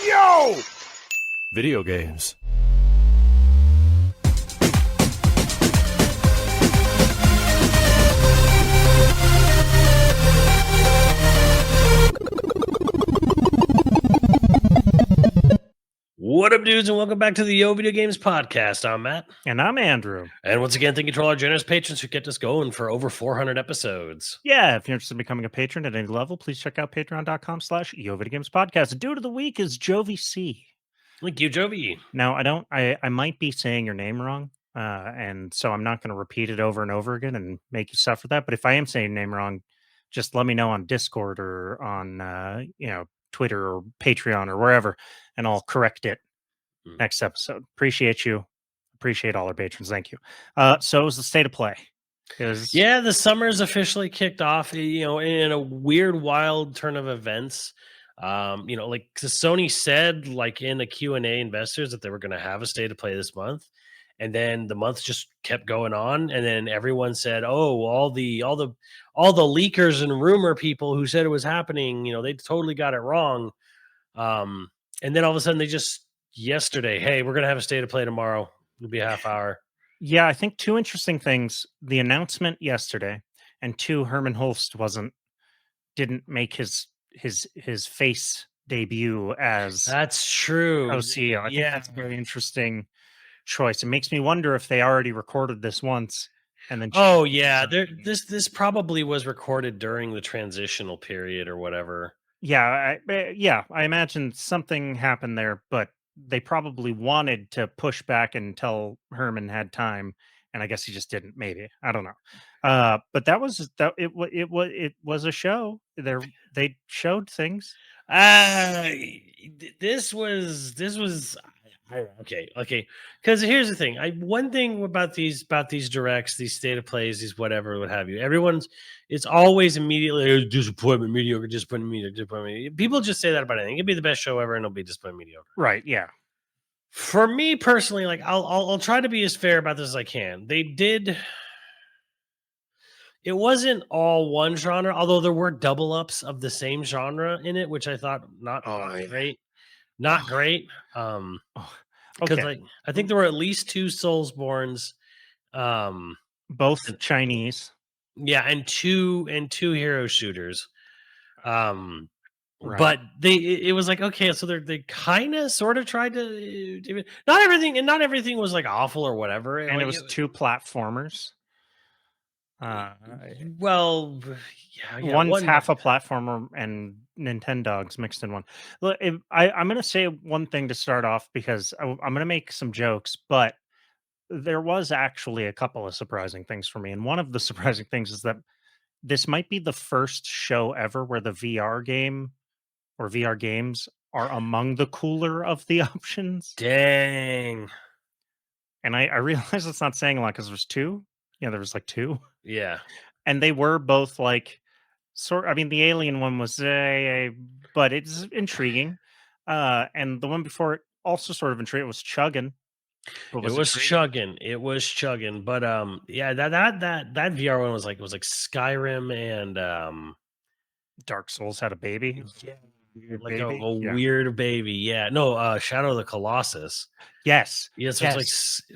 Yo! Video games. What up, dudes, and welcome back to the YoVideogames podcast. I'm Matt. And I'm Andrew. And once again, thank you to all our generous patrons who kept us going for over 400 episodes. Yeah, if you're interested in becoming a patron at any level, please check out patreon.com/YoVideogames podcast. Dude of the week is Jovi C. Thank you, Jovi. Now, I might be saying your name wrong, and so I'm not going to repeat it over and over again and make you suffer that. But if I am saying your name wrong, just let me know on Discord or on, Twitter or Patreon or wherever, and I'll correct it next episode. Appreciate you. Appreciate all our patrons. Thank you. So it was the state of play. Yeah, the summer's officially kicked off, in a weird, wild turn of events. Like Sony said, like in the Q&A investors that they were going to have a state of play this month. And then the month just kept going on. And then everyone said, oh, all the leakers and rumor people who said it was happening, they totally got it wrong. And then all of a sudden they just yesterday, hey, we're going to have a state of play tomorrow. It'll be a half hour. Yeah, I think two interesting things: the announcement yesterday, and two, Herman Holst didn't make his face debut as That's true. co-CEO. I think that's a very interesting choice. It makes me wonder if they already recorded this once and then. Oh yeah, this probably was recorded during the transitional period or whatever. Yeah, I imagine something happened there, but they probably wanted to push back until Herman had time, and I guess he just didn't. Maybe, I don't know. But that was it was a show. They showed things. This was okay. Because here's the thing. One thing about these directs, these state of plays, these whatever, what have you. It's always immediately disappointment, mediocre, disappointment, mediocre, disappointment. People just say that about anything. It'll be the best show ever, and it'll be disappointment, mediocre. Right? Yeah. For me personally, like I'll try to be as fair about this as I can. It wasn't all one genre, although there were double ups of the same genre in it, which I thought not great. Not great. Because Okay. I think there were at least two Soulsborns. Both Chinese. Yeah, and two hero shooters. Right. But it was like, okay, so they kind of sort of tried to not everything was like awful or whatever. And like, it was two platformers. Well, yeah, one's half a platformer and Nintendogs mixed in one. Look, I'm going to say one thing to start off because I'm going to make some jokes, but there was actually a couple of surprising things for me. And one of the surprising things is that this might be the first show ever where the VR game or VR games are among the cooler of the options. Dang. And I realize it's not saying a lot because there's two. Yeah, there was like two. Yeah. And they were both like the alien one was but it's intriguing. And the one before it also sort of intriguing. It was chugging. It was chugging. But yeah, that VR one was like Skyrim and Dark Souls had a baby. Yeah. Like a weird baby. Yeah. No, Shadow of the Colossus. Yes. Yeah, so it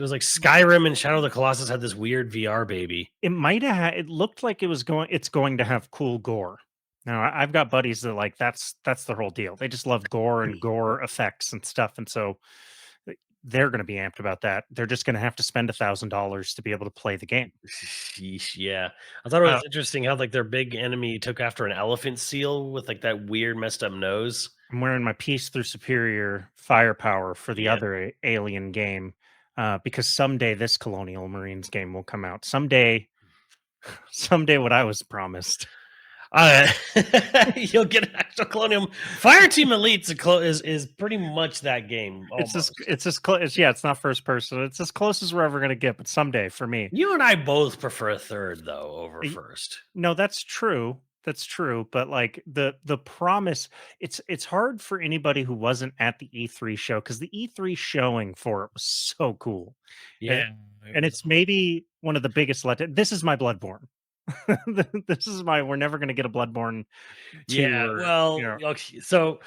was like Skyrim and Shadow of the Colossus had this weird VR baby. It might have it looked like it's going to have cool gore. Now I've got buddies that like that's the whole deal. They just love gore and gore effects and stuff. And so they're going to be amped about that. They're just going to have to spend $1,000 to be able to play the game. Sheesh, yeah. I thought it was interesting how like their big enemy took after an elephant seal with like that weird messed up nose. I'm wearing my Peace Through Superior firepower for the other alien game because someday this Colonial Marines game will come out. Someday what I was promised. You'll get an actual Colonial Fireteam Elite is pretty much that game. Almost. It's as close. Yeah, it's not first person. It's as close as we're ever going to get. But someday, for me, you and I both prefer a third though over first. No, that's true. That's true. But like the promise, it's hard for anybody who wasn't at the E3 show because the E3 showing for it was so cool. Yeah, and it's maybe one of the biggest This is my Bloodborne. This is we're never going to get a Bloodborne 2. Okay, so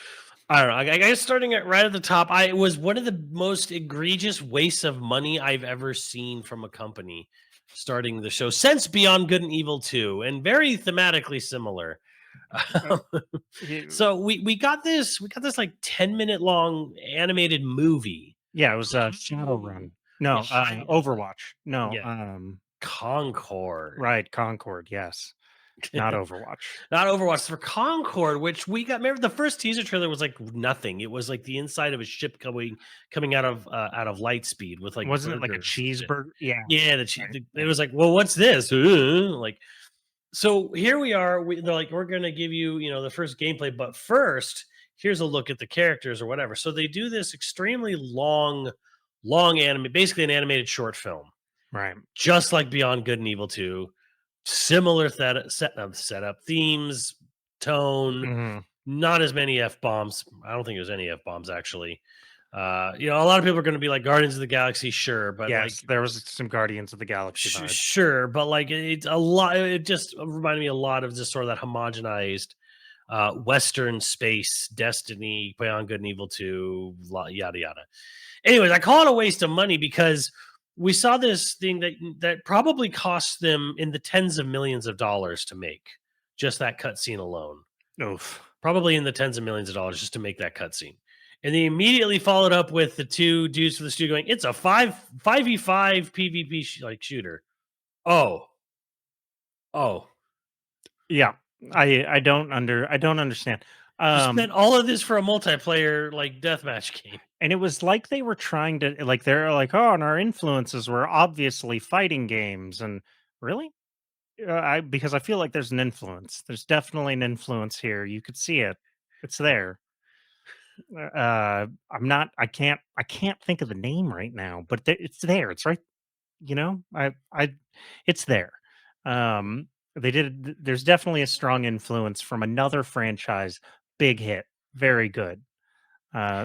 I don't know. I guess starting at right at the top, it was one of the most egregious wastes of money I've ever seen from a company starting the show since Beyond Good and Evil 2, and very thematically similar. Uh, Um, you- so we got this like 10-minute long animated movie. yeah, it was Shadowrun. No, Yeah, Overwatch. No, yeah, Concord. right, Concord. Yes, not Overwatch. Not Overwatch, for Concord, which we got. Remember, the first teaser trailer was like nothing. It was like the inside of a ship coming out of light speed with like Wasn't it like a burgers and shit. cheeseburger? Yeah, Yeah, right. it was like, well, what's this? Like, so here we are. They're like, we're gonna give you, the first gameplay, but first, here's a look at the characters or whatever. So they do this extremely long anime, basically an animated short film, Right. just like Beyond Good and Evil 2. Similar setup, themes, tone, Mhm. not as many F bombs. I don't think there's any F bombs actually. A lot of people are going to be like Guardians of the Galaxy, sure, but like Yes, there was some Guardians of the Galaxy vibes. sure, but like it's a lot. It just reminded me a lot of just sort of that homogenized Western space Destiny, Beyond Good and Evil 2, yada yada. Anyways, I call it a waste of money because we saw this thing that probably cost them in the tens of millions of dollars to make, just that cutscene alone. Oof. Probably in the tens of millions of dollars just to make that cutscene. And they immediately followed up with the two dudes for the studio going, "It's a 5v5 PvP shooter." Oh, oh, Yeah, I don't understand. you spent all of this for a multiplayer like deathmatch game. And it was like they were trying to like they're like, oh, and our influences were obviously fighting games, and really, I because I feel like there's an influence. There's definitely an influence here. You could see it. It's there. I'm not. I can't think of the name right now, but it's there. It's right. It's there. They did. There's definitely a strong influence from another franchise. Big hit. Very good.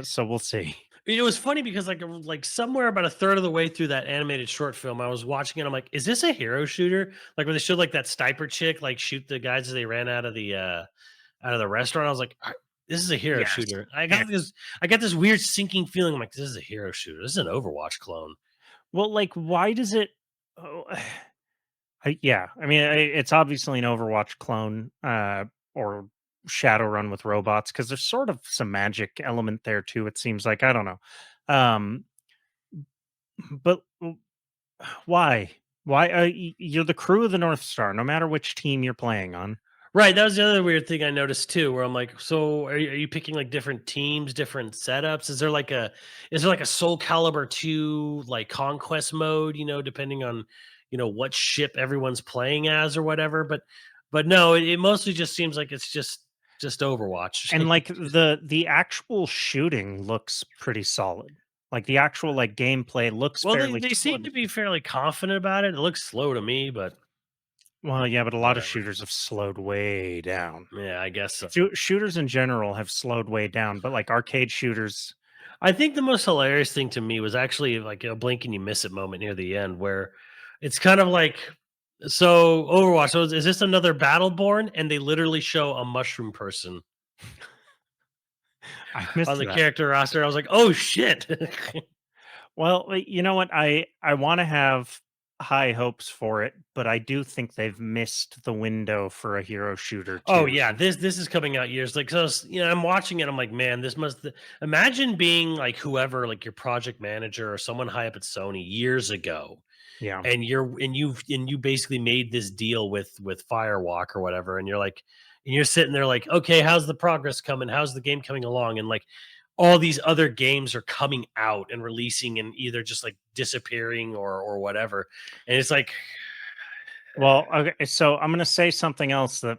So we'll see. It was funny because like somewhere about a third of the way through that animated short film, I was watching it. I'm like, is this a hero shooter? Like when they showed like that sniper chick like shoot the guys as they ran out of the restaurant. I was like, this is a hero Yes. shooter. I Yeah. got this weird sinking feeling. I'm like, this is a hero shooter. This is an Overwatch clone. Well, like, why does it? Oh, yeah, I mean, it's obviously an Overwatch clone, or Shadowrun with robots because there's sort of some magic element there too. It seems like I don't know, um, but why? Why you're the crew of the North Star, no matter which team you're playing on. Right. That was the other weird thing I noticed too, where I'm like, so are you picking like different teams, different setups? Is there like a Soul Calibur 2 like conquest mode, depending on, what ship everyone's playing as or whatever? But no, it mostly just seems like it's just Overwatch. And like the actual shooting looks pretty solid. Like the actual like gameplay looks Well, they, fairly they seem solid. to be fairly confident about it. It looks slow to me, but Well, yeah, but a lot of whatever. shooters have slowed way down. Yeah, I guess so. Shooters in general have slowed way down, but like arcade shooters, I think the most hilarious thing to me was actually like a blink and you miss it moment near the end where it's kind of like, so Overwatch. So is this another Battleborn? And they literally show a mushroom person I missed on the that. character roster. I was like, oh shit. Well, you know what? I want to have high hopes for it, but I do think they've missed the window for a hero shooter Oh too. yeah, this is coming out years like so. I'm watching it. I'm like, man, this must imagine being like whoever, like your project manager or someone high up at Sony years ago, Yeah. and you basically made this deal with Firewalk or whatever, and you're sitting there like, okay, how's the progress coming? How's the game coming along? And like all these other games are coming out and releasing and either just like disappearing or whatever, and it's like, Well, okay, so I'm going to say something else that,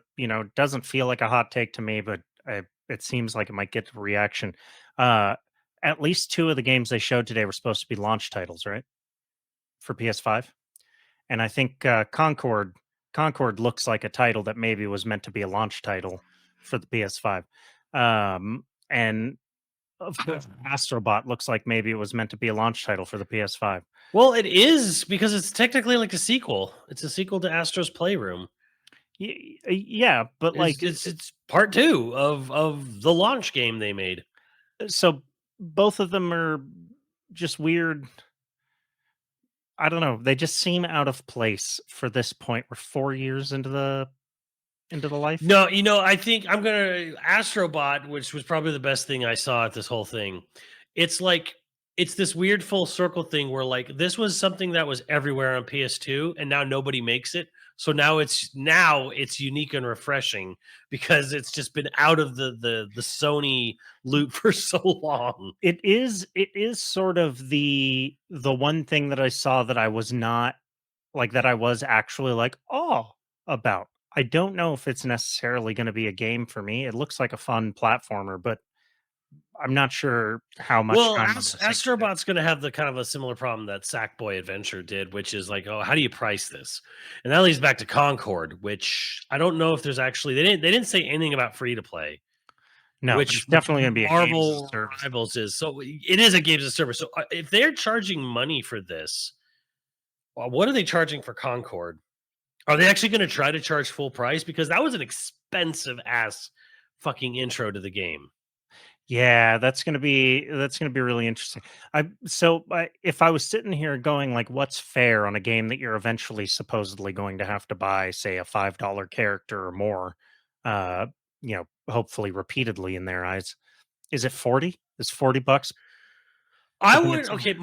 doesn't feel like a hot take to me, but it seems like it might get a reaction. Uh, at least two of the games they showed today were supposed to be launch titles, right? For PS5. And I think Concord looks like a title that maybe was meant to be a launch title for the PS5. And of course, Astrobot looks like maybe it was meant to be a launch title for the PS5. well, it is because it's technically like a sequel. It's a sequel to Astro's Playroom. Yeah, but like It's part two of the launch game they made. So both of them are just weird. I don't know. They just seem out of place for this point. We're 4 years into the life. No, I think I'm gonna Astrobot, which was probably the best thing I saw at this whole thing. It's like it's this weird full circle thing where like this was something that was everywhere on PS2, and now nobody makes it. So now it's unique and refreshing because it's just been out of the Sony loop for so long. It is sort of the one thing that I saw that I was not like that I was actually like, oh, about. I don't know if it's necessarily going to be a game for me. It looks like a fun platformer, but I'm not sure how much Well, time I'm going to sink into it. Astrobot's going to have the kind of a similar problem that Sackboy Adventure did, which is like, oh, how do you price this? And that leads back to Concord, which I don't know if there's actually they didn't say anything about free to play, No, but it's which definitely going to be a games as a Marvel service. Rivals is. So it is a games as a service. So if they're charging money for this, well, what are they charging for Concord? Are they actually going to try to charge full price? Because that was an expensive ass fucking intro to the game. Yeah, that's gonna be really interesting. If I was sitting here going like, what's fair on a game that you're eventually supposedly going to have to buy, say a $5 character or more, uh, hopefully repeatedly in their eyes, is it 40? Is $40 I something would that's okay.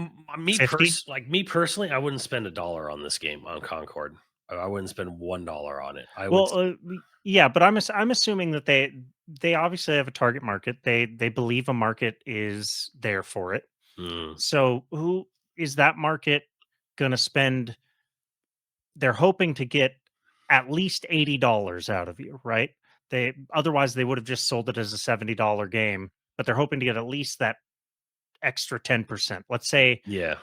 50? Me personally, I wouldn't spend $1 on this game on Concord. I wouldn't spend $1 on it. I would. Yeah, but I'm assuming that they obviously have a target market. They believe a market is there for it. Mm, So who is that market going to spend? They're hoping to get at least $80 out of you, right? They otherwise they would have just sold it as a $70 game, but they're hoping to get at least that extra 10%. Let's say, yeah.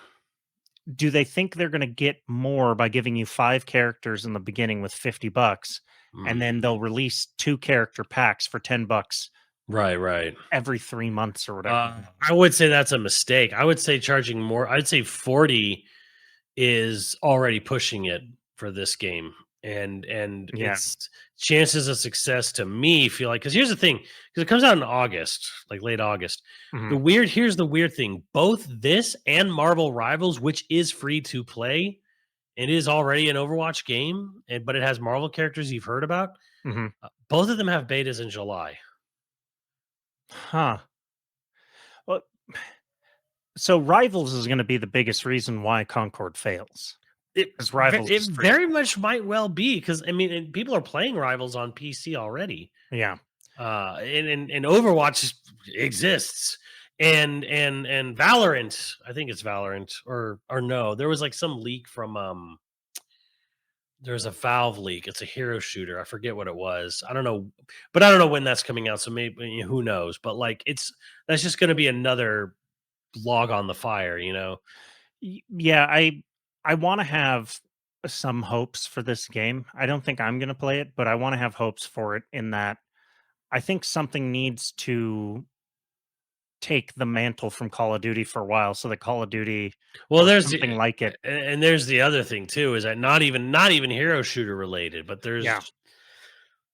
do they think they're going to get more by giving you 5 characters in the beginning with $50 and then Mm, they'll release 2 character packs for $10 right. Right. every 3 months or whatever? I would say that's a mistake. I would say charging more. I'd say 40 is already pushing it for this game. And Yeah. it's chances of success to me feel like because here's the thing because it comes out in August, like late August. Mhm. Here's the weird thing: both this and Marvel Rivals, which is free to play, it is already an Overwatch game, but it has Marvel characters you've heard about. Mhm. Both of them have betas in July. Huh. Well, so Rivals is going to be the biggest reason why Concord fails. It Because Rivals it is free to very play. much might well be because I mean, and people are playing Rivals on PC already. Yeah. And Overwatch exists, and Valorant. I think it's Valorant, or no, there was like some leak from there's a Valve leak. It's a hero shooter. I forget what it was. I don't know, but I don't know when that's coming out. So maybe who knows? But like that's just going to be another log on the fire, you know? Yeah, I want to have some hopes for this game. I don't think I'm going to play it, but I want to have hopes for it in that I think something needs to take the mantle from Call of Duty for a while so that Call of Duty Well, or there's something like it. and there's the other thing too is that not even hero shooter related, but Yeah. there's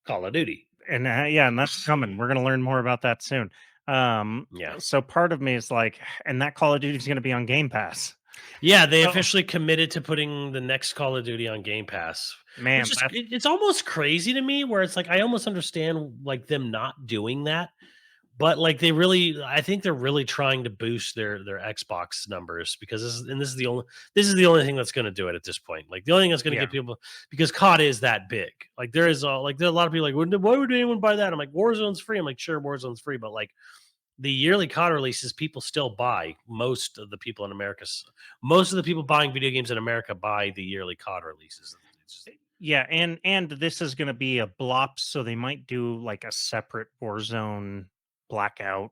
Call of Duty. And yeah, and that's coming. We're going to learn more about that soon. Yeah. So part of me is like, and that Call of Duty is going to be on Game Pass. Yeah, they So, officially committed to putting the next Call of Duty on Game Pass, man, which is that's it's almost crazy to me where it's like I almost understand like them not doing that, but like I think they're really trying to boost their Xbox numbers because this is the only thing that's going to do it at this point. Like the only thing that's going to yeah. get people because COD is that big. Like there are a lot of people like why would anyone buy that? I'm like Warzone's free. I'm like sure Warzone's free, but like the yearly COD releases people still buy. Most of the people buying video games in America buy the yearly COD releases. Yeah, and this is gonna be a blop, so they might do like a separate Warzone blackout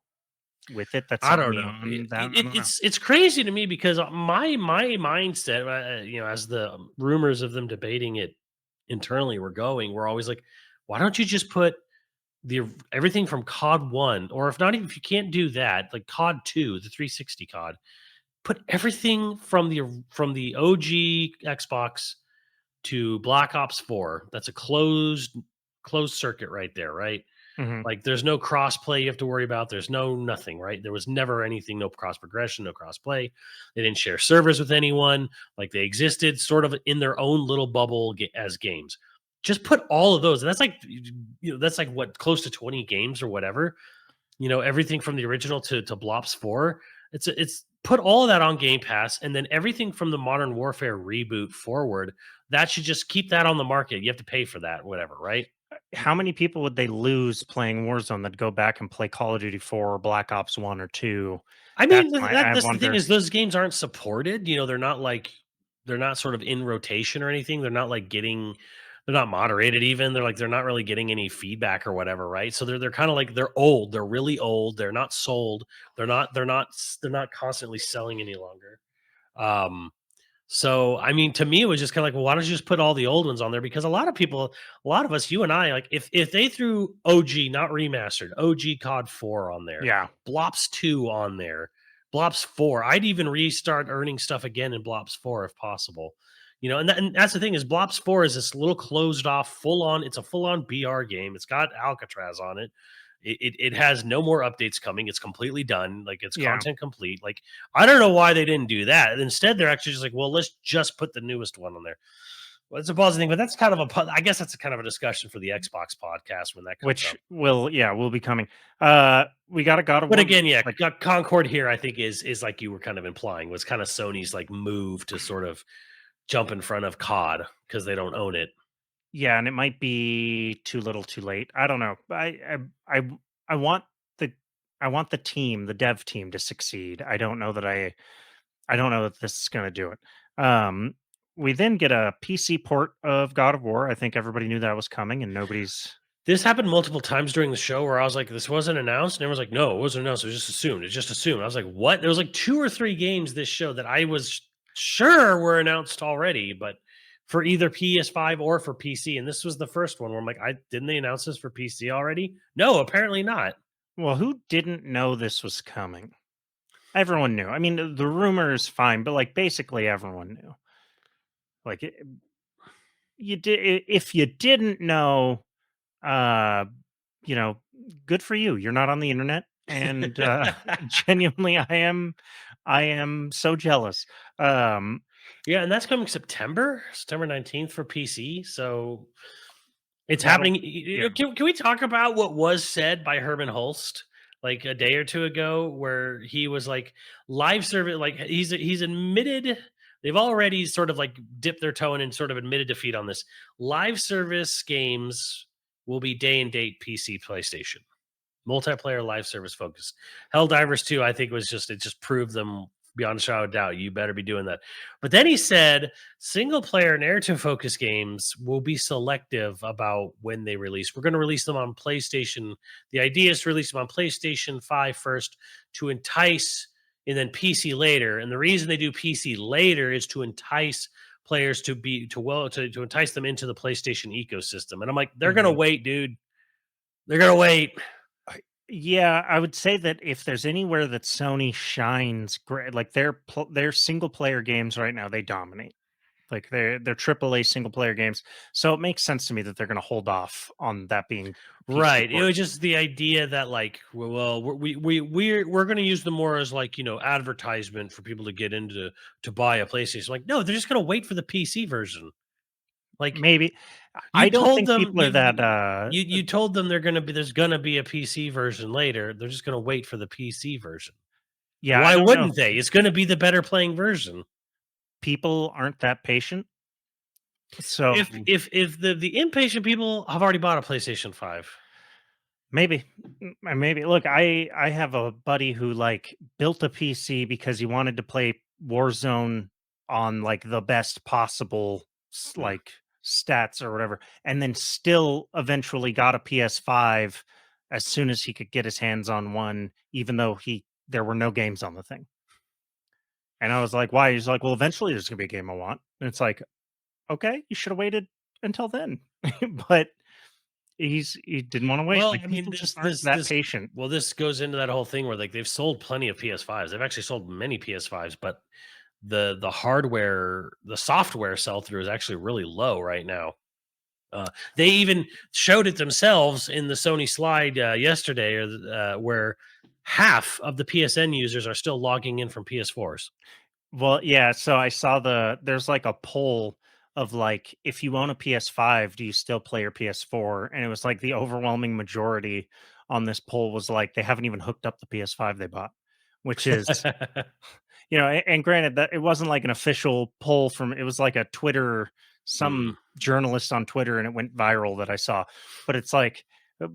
with it. That's I on don't know. beyond that. I don't know. It's crazy to me because my mindset, as the rumors of them debating it internally were going, we're always like, why don't you just put the everything from COD 1, or if not even if you can't do that, like COD 2, the 360 COD, put everything from the OG Xbox to Black Ops 4. That's a closed circuit right there, right? Mhm. Like there's no cross play you have to worry about. There's no nothing, right? There was never anything, no cross progression, no cross play. They didn't share servers with anyone. Like they existed sort of in their own little bubble as games. Just put all of those. And that's like, that's like what, close to 20 games or whatever. Everything from the original to Blops 4. It's put all of that on Game Pass, and then everything from the Modern Warfare reboot forward, that should just keep that on the market. You have to pay for that, whatever, right? How many people would they lose playing Warzone that go back and play Call of Duty 4 or Black Ops 1 or 2? I mean, That's my I that's the thing wonder. is those games aren't supported. They're not sort of in rotation or anything. They're not moderated even. They're not really getting any feedback or whatever, right? So they're kind of like they're old. They're really old. They're not sold. They're not constantly selling any longer. So I mean, to me, it was just kind of like, well, why don't you just put all the old ones on there? Because a lot of people, a lot of us, you and I, like if they threw OG, not remastered, OG COD 4 on there, Yeah. Blops 2 on there, Blops 4, I'd even restart earning stuff again in Blops 4 if possible. And that's the thing is Blops 4 is this little closed off, it's a full on BR game. It's got Alcatraz on it. It has no more updates coming. It's completely done. Like it's Yeah. content complete. Like I don't know why they didn't do that. Instead, they're actually just like, well, let's just put the newest one on there. Well, it's a positive thing, but that's kind of I guess that's a kind of a discussion for the Xbox podcast when that comes Which up. will be coming. We got a God of But War, again, yeah, like, Concord here, I think is like you were kind of implying, was kind of Sony's like move to sort of jump in front of COD because they don't own it. yeah, and it might be too little, too late. I don't know. I I want the I want the team, the dev team, to succeed. I don't know that this is going to do it. We then get a PC port of God of War. I think everybody knew that was coming, and nobody's. This happened multiple times during the show where I was like, this wasn't announced. And everyone's like, no, it wasn't announced. It was just assumed. It's just assumed. I was like, what? There was like 2 or 3 games this show that I was sure were announced already, but for either PS5 or for PC. And this was the first one where I'm like, didn't they announce this for PC already? No, apparently not. Well, who didn't know this was coming? Everyone knew. I mean, the rumor is fine, but like basically everyone knew. Like you did. If you didn't know, uh, you know, good for you. You're not on the internet, and genuinely, I am so jealous. Um, Yeah, and that's coming September 19th for PC. So it's that'll happening. yeah. Can we talk about what was said by Herman Holst like a day or two ago, where he was like live service, like he's admitted they've already sort of like dipped their toe in and sort of admitted defeat on this. Live service games will be day and date PC, PlayStation, multiplayer live service focused. Helldivers 2, I think it just proved them beyond a shadow of doubt. You better be doing that. But then he said single player narrative focused games will be selective about when they release. We're going to release them on PlayStation. The idea is to release them on PlayStation 5 first to entice, and then PC later. And the reason they do PC later is to entice players to entice them into the PlayStation ecosystem. And I'm like, they're going to Mhm. wait, dude. They're going to wait. Yeah, I would say that if there's anywhere that Sony shines great, like their single player games right now, they dominate. Like they're AAA single player games, so it makes sense to me that they're going to hold off on that being PC Right. It port. was just the idea that like, well, we're going to use them more as like, advertisement for people to get into to buy a PlayStation. Like, no, they're just going to wait for the PC version. Like Maybe you I don't told think them people are that. you told them there's going to be a PC version later. They're just going to wait for the PC version. Yeah, I Why don't know. wouldn't they? It's going to be the better playing version. People aren't that patient, so If the impatient people have already bought a PlayStation 5. maybe, maybe. Look, I have a buddy who like built a PC because he wanted to play Warzone on like the best possible Hmm. like stats or whatever, and then still eventually got a PS5 as soon as he could get his hands on one, even though he there were no games on the thing. And I was like, "Why?" He's like, "Well, eventually there's gonna be a game I want." And it's like, okay, you should have waited until then. But he didn't want to wait. Well, Like I mean, people just aren't that patient. this goes into that whole thing where like they've sold plenty of PS5s. They've actually sold many PS5s, but the hardware, the software sell through is actually really low right now. They even showed it themselves in the Sony slide yesterday, where half of the PSN users are still logging in from PS4s. Well, yeah, so I saw there's like a poll of like, if you own a PS5, do you still play your PS4? And it was like the overwhelming majority on this poll was like they haven't even hooked up the PS5 they bought, which is, and granted that it wasn't like an official poll from, it was like a Twitter, Hmm. some journalist on Twitter, and it went viral that I saw. But it's like, uh,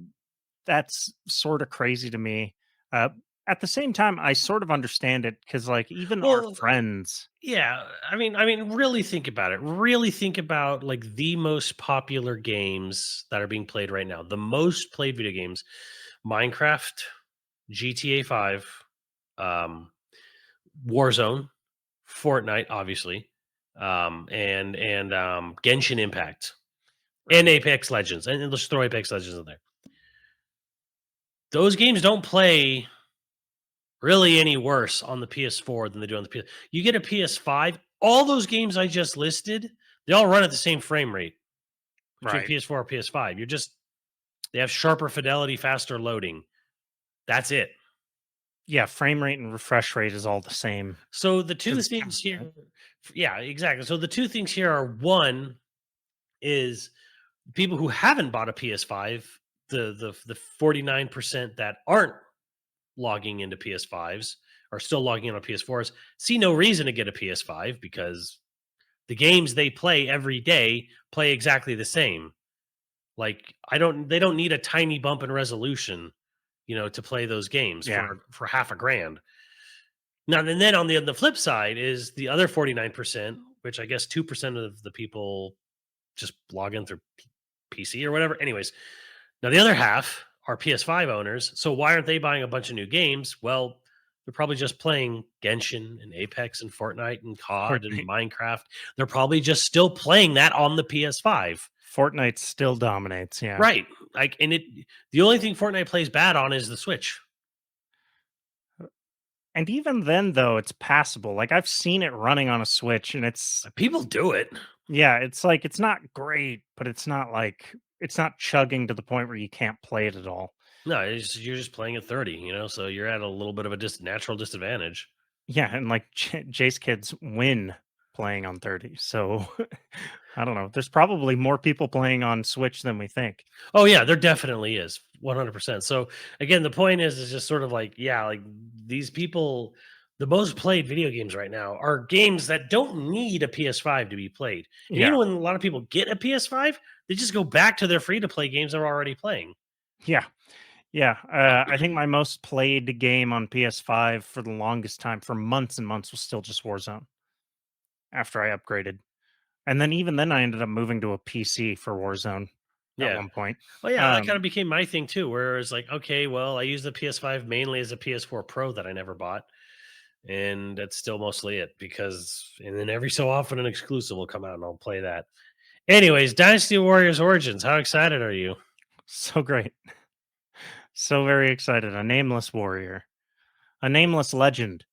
that's sort of crazy to me. Uh, at the same time, I sort of understand it because, like, even our Well, friends, yeah. I mean, really think about it. Really think about like the most popular games that are being played right now. The most played video games: Minecraft, GTA 5, um, Warzone, Fortnite, obviously, and Genshin Impact and right? Apex Legends, and let's throw Apex Legends in there. Those games don't play really any worse on the PS4 than they do on the PS. You get a PS5, all those games I just listed, they all run at the same frame rate between Right. PS4 or PS5. They have sharper fidelity, faster loading. That's it. Yeah, frame rate and refresh rate is all the same So the two because things here, yeah, exactly. So the two things here are, one is people who haven't bought a PS5, the 49% that aren't logging into PS5s are still logging in on PS4s, see no reason to get a PS5 because the games they play every day play exactly the same. Like they don't need a tiny bump in resolution, to play those games yeah, for half a grand. Now and then on the flip side is the other 49%, which I guess 2% of the people just log in through PC or whatever. Anyways, now the other half are PS5 owners. So why aren't they buying a bunch of new games? Well, they're probably just playing Genshin and Apex and Fortnite and COD and Fortnite. Minecraft. They're probably just still playing that on the PS5. Fortnite still dominates. Yeah, Right. Like the only thing Fortnite plays bad on is the Switch. and even then though, it's passable. Like I've seen it running on a Switch, and it's People do it. yeah, it's like it's not great, but it's not like it's not chugging to the point where you can't play it at all. No, you're just playing at 30, so you're at a little bit of a natural disadvantage. Yeah, and like Jace kids win playing on 30. So I don't know. There's probably more people playing on Switch than we think. Oh yeah, there definitely is. 100%. So again, the point is just sort of like, yeah, like these people, the most played video games right now are games that don't need a PS5 to be played. And Yeah. even when a lot of people get a PS5, they just go back to their free to play games they're already playing. Yeah. Yeah. I think my most played game on PS5 for the longest time, for months and months, was still just Warzone after I upgraded. And then even then I ended up moving to a PC for Warzone at Yeah. one point. Well, yeah, that kind Um of became my thing too, where it's like, okay, well, I use the PS5 mainly as a PS4 Pro that I never bought. And that's still mostly it because, and then every so often an exclusive will come out and I'll play that. Anyways, Dynasty Warriors Origins. How excited are you? so great. So very excited. A nameless warrior. A nameless legend.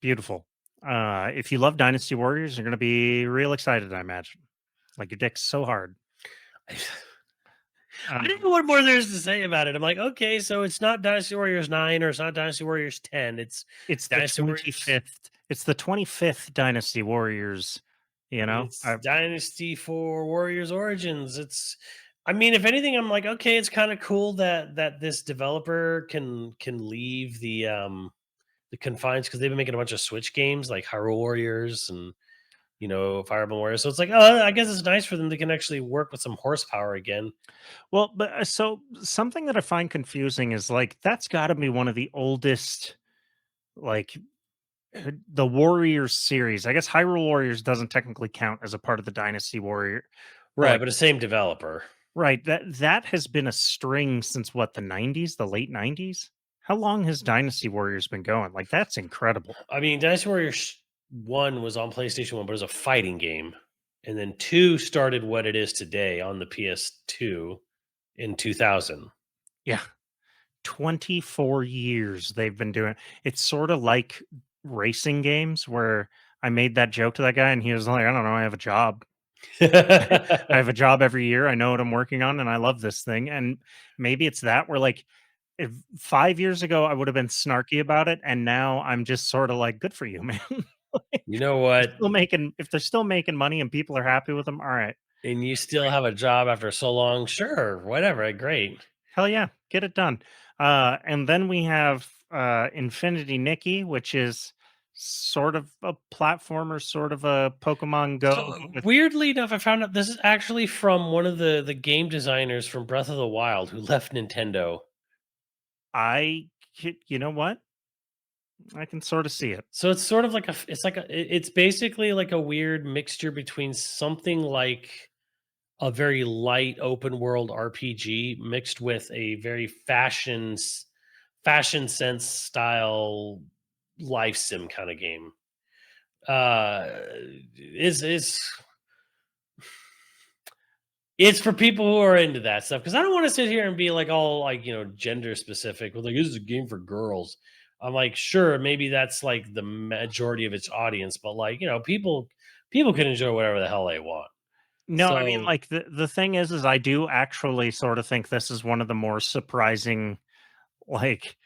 Beautiful. If you love Dynasty Warriors, you're gonna be real excited, I imagine. Like your dick's so hard. I don't Um, know what more there is to say about it. I'm like, okay, so it's not Dynasty Warriors 9 or it's not Dynasty Warriors 10. It's it's the Dynasty Warriors. 25th. It's the 25th Dynasty Warriors. You know, It's Dynasty for Warriors Origins. I mean, if anything, I'm like, okay, it's kind of cool that this developer can leave the confines because they've been making a bunch of Switch games like Hyrule Warriors and Fire Emblem Warriors. So it's like, oh, I guess it's nice for them. They can actually work with some horsepower again. well, but so something that I find confusing is like that's got to be one of the oldest, like the Warriors series. I guess Hyrule Warriors doesn't technically count as a part of the Dynasty Warrior, but Right, like but the same developer. right, that has been a string since what, the 90s, the late 90s? How long has Dynasty Warriors been going? Like that's incredible. I mean, Dynasty Warriors 1 was on PlayStation 1, but it was a fighting game. And then 2 started what it is today on the PS2 in 2000. Yeah. 24 years they've been doing. It's sort of like racing games where I made that joke to that guy and he was like, I don't know, I have a job. I have a job every year. I know what I'm working on, and I love this thing. And maybe it's that where like if 5 years ago I would have been snarky about it, and now I'm just sort of like, good for you, man. Like, You know they're what? still making if they're still making money and people are happy with them, all right. And you still have a job after so long? Sure, whatever. Great. Hell yeah, get it done. And then we have Infinity Nikki, which is sort of a platformer, sort of a Pokemon Go. So With weirdly enough, I found out this is actually from one of the game designers from Breath of the Wild who left Nintendo. you know what? I can sort of see it. So it's sort of like it's basically like a weird mixture between something like a very light open world RPG mixed with a very fashion sense style life sim kind of game. Is It's for people who are into that stuff because I don't want to sit here and be like all like gender specific. With like this is a game for girls. I'm like, sure, maybe that's like the majority of its audience, but like people can enjoy whatever the hell they want. No, I mean, So like the thing is I do actually sort of think this is one of the more surprising. Like,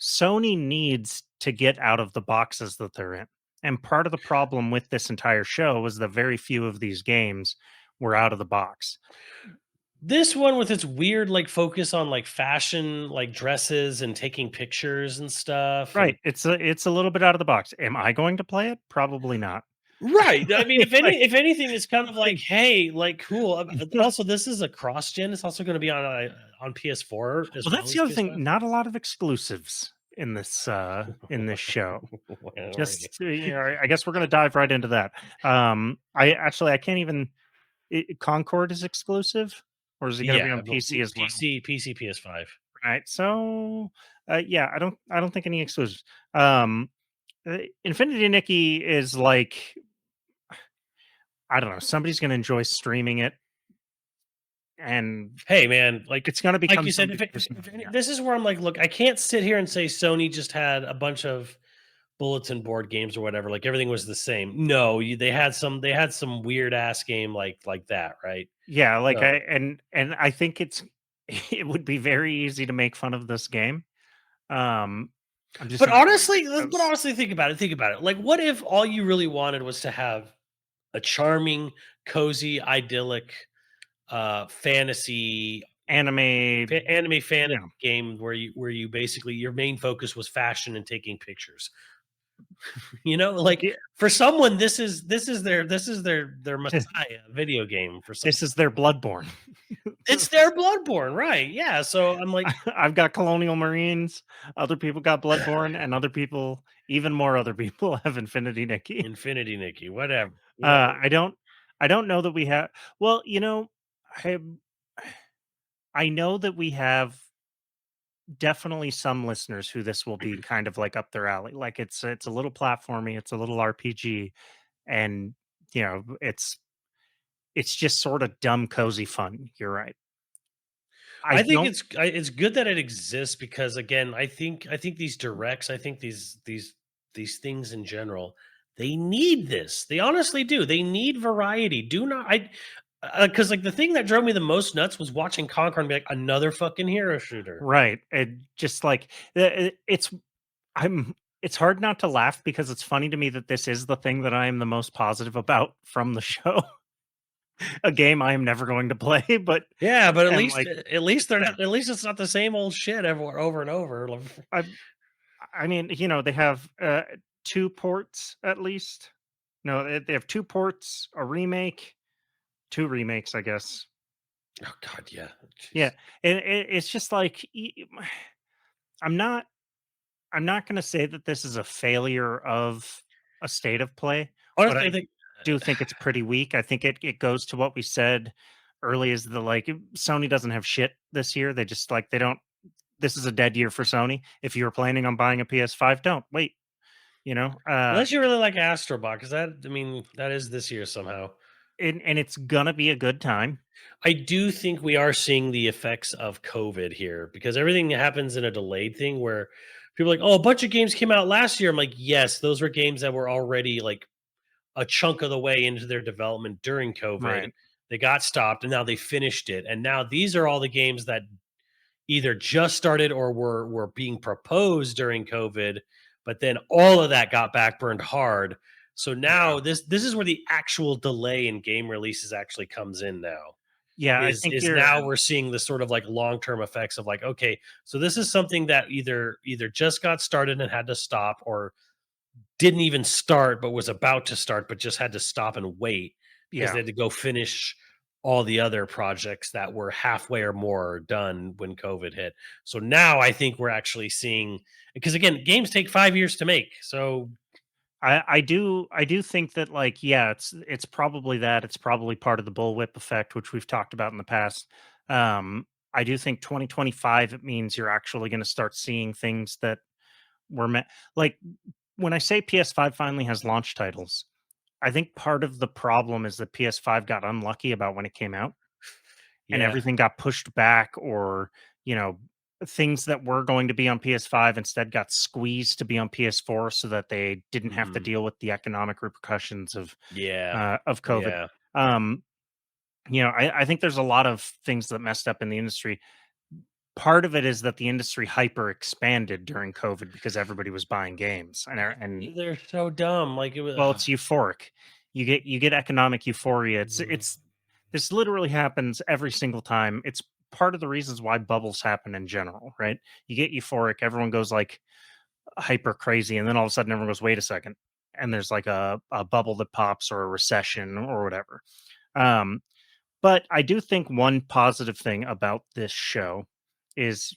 Sony needs to get out of the boxes that they're in, and part of the problem with this entire show was that very few of these games were out of the box. this one with its weird like focus on like fashion, like dresses and taking pictures and stuff, and Right. It's a little bit out of the box. Am I going to play it? Probably not. right. I mean, Like if anything, it's kind of like, like hey, like cool. Also, this is a cross gen. It's also going to be on PS4 as well, well that's the as other thing, PS5. not a lot of exclusives in this show. Well, right. Just, I guess we're gonna dive right into that. I can't even Concord is exclusive, or is it gonna be Yeah, on PC as well? PC, PS5. Right. So, yeah, I don't think any exclusives. Infinity Nikki is like, I don't know, somebody's gonna enjoy streaming it, and Hey, man, it's gonna like become you said, somebody's personality. Yeah. this is where I'm like, look, I can't sit here and say Sony just had a bunch of bulletin board games or whatever. Like everything was the same. No, they had some weird ass game like that, right? Yeah, like So, I think it's it would be very easy to make fun of this game. Um, I'm just but not going to honestly, but because honestly, think about it. Think about it. Like, what if all you really wanted was to have a charming, cozy, idyllic, fantasy anime, anime fantasy yeah. game where you basically your main focus was fashion and taking pictures. Like Yeah, for someone, this is their messiah video game for some. this is their Bloodborne. It's their Bloodborne, right? Yeah. So I'm like I've got Colonial Marines, other people got Bloodborne, and other people, even more other people, have Infinity Nikki. Infinity Nikki, whatever. Uh, I don't I don't know that we have well, I I know that we have definitely some listeners who this will be kind of like up their alley. Like it's a little platformy, it's a little RPG, and it's just sort of dumb cozy fun. You're right. I I think don't it's good that it exists because again, I think these directs, I think these things in general, they need this. They honestly do. They need variety. Do not I because like the thing that drove me the most nuts was watching Concord and be like another fucking hero shooter. right. It just like it's I'm it's hard not to laugh because it's funny to me that this is the thing that I am the most positive about from the show. A game I am never going to play, but Yeah, but and like at least they're not at least it's not the same old shit over and over. I I mean, they have 2 ports at least. No, they have 2 ports, a remake, 2 remakes, I guess. Oh god, yeah. Yeah, Jeez. and it's just like I'm not I'm not going to say that this is a failure of a state of play, but Honestly, I I think do think it's pretty weak. I think it goes to what we said early is the like Sony doesn't have shit this year. They just like they don't. This is a dead year for Sony. If you were planning on buying a PS5, don't wait. You know, unless you really like Astrobot, because that I mean that is this year somehow. and it's gonna be a good time. I do think we are seeing the effects of COVID here because everything happens in a delayed thing where people are like, oh, a bunch of games came out last year. I'm like, yes, those were games that were already like a chunk of the way into their development during COVID. Right. They got stopped, and now they finished it. And now these are all the games that either just started or were being proposed during COVID, but then all of that got backburned hard. So Yeah. now this is where the actual delay in game releases actually comes in now. Yeah, I Is think is you're now we're seeing the sort of like long-term effects of like, okay, so this is something that either just got started and had to stop, or didn't even start but was about to start but just had to stop and wait because yeah. they had to go finish all the other projects that were halfway or more done when COVID hit. So now I think we're actually seeing, because again, games take 5 years to make. So I do think that, like, yeah, it's probably that. It's probably part of the bullwhip effect, which we've talked about in the past. I do think 2025, it means you're actually going to start seeing things that were meant, like, when I say PS5 finally has launch titles, I think part of the problem is that PS5 got unlucky about when it came out, and yeah. everything got pushed back, or, you know, things that were going to be on PS5 instead got squeezed to be on PS4 so that they didn't have to Mhm. deal with the economic repercussions Yeah. of COVID. Yeah. Um, I think there's a lot of things that messed up in the industry. Part of it is that the industry hyper expanded during COVID because everybody was buying games, and They're so dumb. Like it was well, it's euphoric. You get economic euphoria. It's this literally happens every single time. It's part of the reasons why bubbles happen in general, right? You get euphoric, everyone goes like hyper crazy, and then all of a sudden everyone goes, wait a second. And there's like a bubble that pops, or a recession, or whatever. Um, but I do think one positive thing about this show is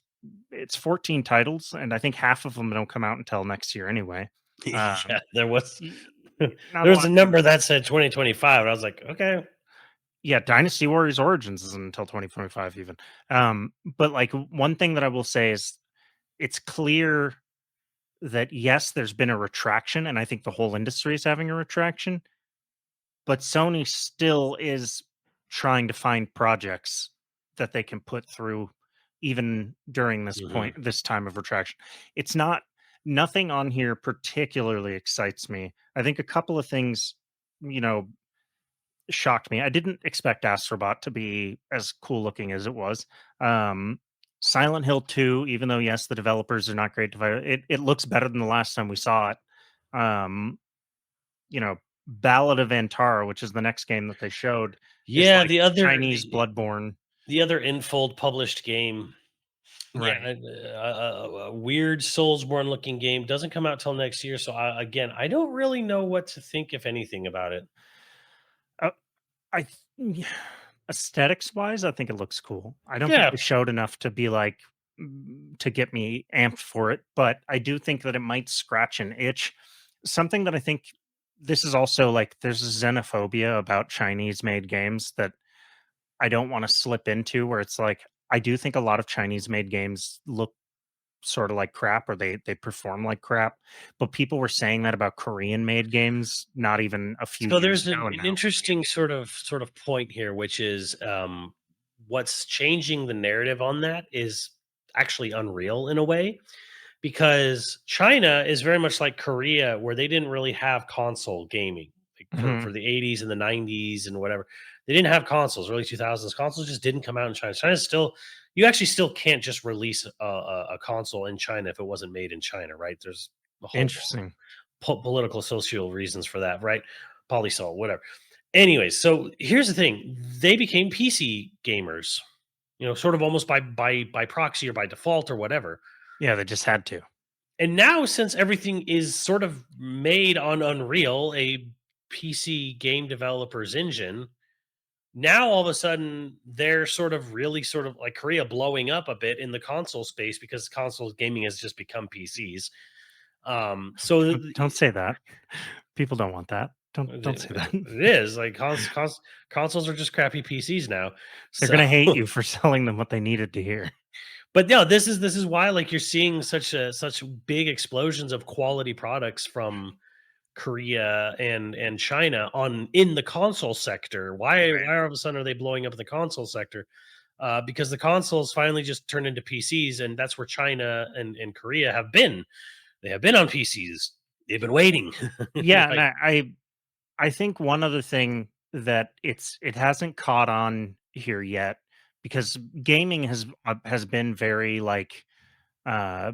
it's 14 titles, and I think half of them don't come out until next year anyway. yeah, Um, there was y- Not there a was lot a of number that said 2025, and I was like, okay. Yeah, Dynasty Warriors Origins isn't until 2025 even. But like, one thing that I will say is it's clear that yes, there's been a retraction, and I think the whole industry is having a retraction, but Sony still is trying to find projects that they can put through even during Mhm. this time of retraction. It's not Nothing on here particularly excites me. I think a couple of things, you know, shocked me. I didn't expect Astrobot to be as cool looking as it was. Um, Silent Hill 2, even though yes, the developers are not great it looks better than the last time we saw it. Um, Ballad of Antara, which is the next game that they showed, is Yeah, like Chinese Bloodborne. the other Infold published game. Yeah, Right. a weird Soulsborne looking game doesn't come out till next year. So again, I don't really know what to think, if anything, about it. Uh, yeah, aesthetics wise, I think it looks cool. I don't think Yeah. they showed enough to be like to get me amped for it, but I do think that it might scratch an itch. Something that I think this is also like there's a xenophobia about Chinese made games that I don't want to slip into, where it's like I do think a lot of Chinese made games look sort of like crap, or they perform like crap. But people were saying that about Korean made games not even a few So years there's ago, and an now interesting sort of point here, which is what's changing the narrative on that is actually Unreal in a way, because China is very much like Korea, where they didn't really have console gaming, like for Mhm. the 80s and the 90s and whatever. They didn't have consoles. Early 2000s consoles just didn't come out in China. China's still, you actually still can't just release a console in China if it wasn't made in China, right? There's a whole Interesting. political, social reasons for that, right? Polysol, whatever. Anyways, so here's the thing: they became PC gamers, sort of almost by proxy or by default or whatever. Yeah, they just had to. And now, since everything is sort of made on Unreal, a PC game developer's engine, now all of a sudden they're sort of really sort of like Korea blowing up a bit in the console space because console gaming has just become PCs. So Don't say that. People don't want that. Don't say that. it is like consoles are just crappy PCs now. They're So, gonna hate you for selling them what they needed to hear. but no, this is why like you're seeing such big explosions of quality products from Korea and China on in the console sector. Why all of a sudden are they blowing up in the console sector? Because the consoles finally just turned into PCs, and that's where China and Korea have been. They have been on PCs. They've been waiting. Yeah, and Like, I think one other thing that it hasn't caught on here yet because gaming has been very like uh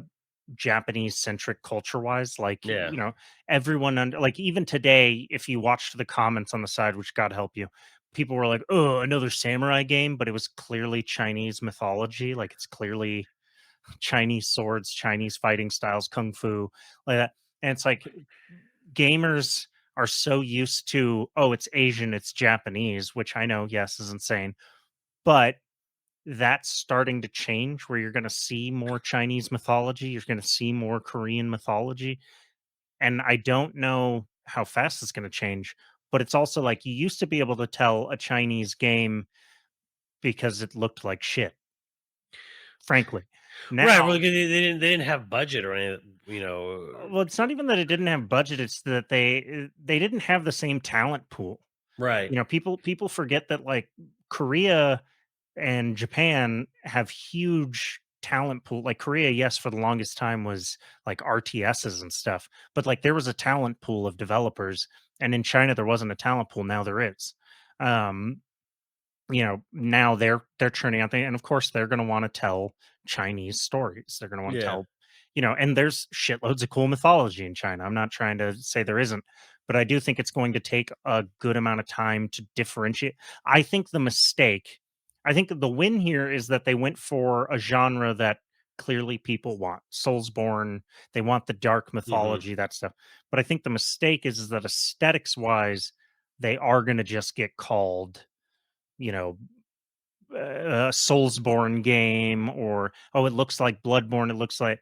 Japanese centric culture wise. Like, Yeah. everyone under like even today, if you watched the comments on the side, which God help you, people were like, "Oh, another samurai game," but it was clearly Chinese mythology. Like it's clearly Chinese swords, Chinese fighting styles, kung fu, like that. And it's like gamers are so used to, oh, it's Asian, it's Japanese, which I know, yes, is insane. But that's starting to change where you're going to see more Chinese mythology, you're going to see more Korean mythology. And I don't know how fast it's going to change, but it's also like you used to be able to tell a Chinese game because it looked like shit, frankly. Right. Well, Now, they didn't have budget or anything. well, it's not even that it didn't have budget, it's that they didn't have the same talent pool. Right. People forget that like Korea and Japan have huge talent pool. Like Korea, yes, for the longest time was like RTSs and stuff, but like there was a talent pool of developers. And in China, there wasn't a talent pool. Now there is. Um, now they're churning out things, and of course they're going to want to tell Chinese stories. They're going to want to Yeah. tell, and there's shitloads of cool mythology in China. I'm not trying to say there isn't, but I do think it's going to take a good amount of time to differentiate. I think I think the win here is that they went for a genre that clearly people want. Soulsborne, they want the dark Hmm. mythology, that stuff. But I think the mistake is that aesthetics wise, they are going to just get called, you know, a Soulsborne game, or oh, it looks like Bloodborne. It looks like,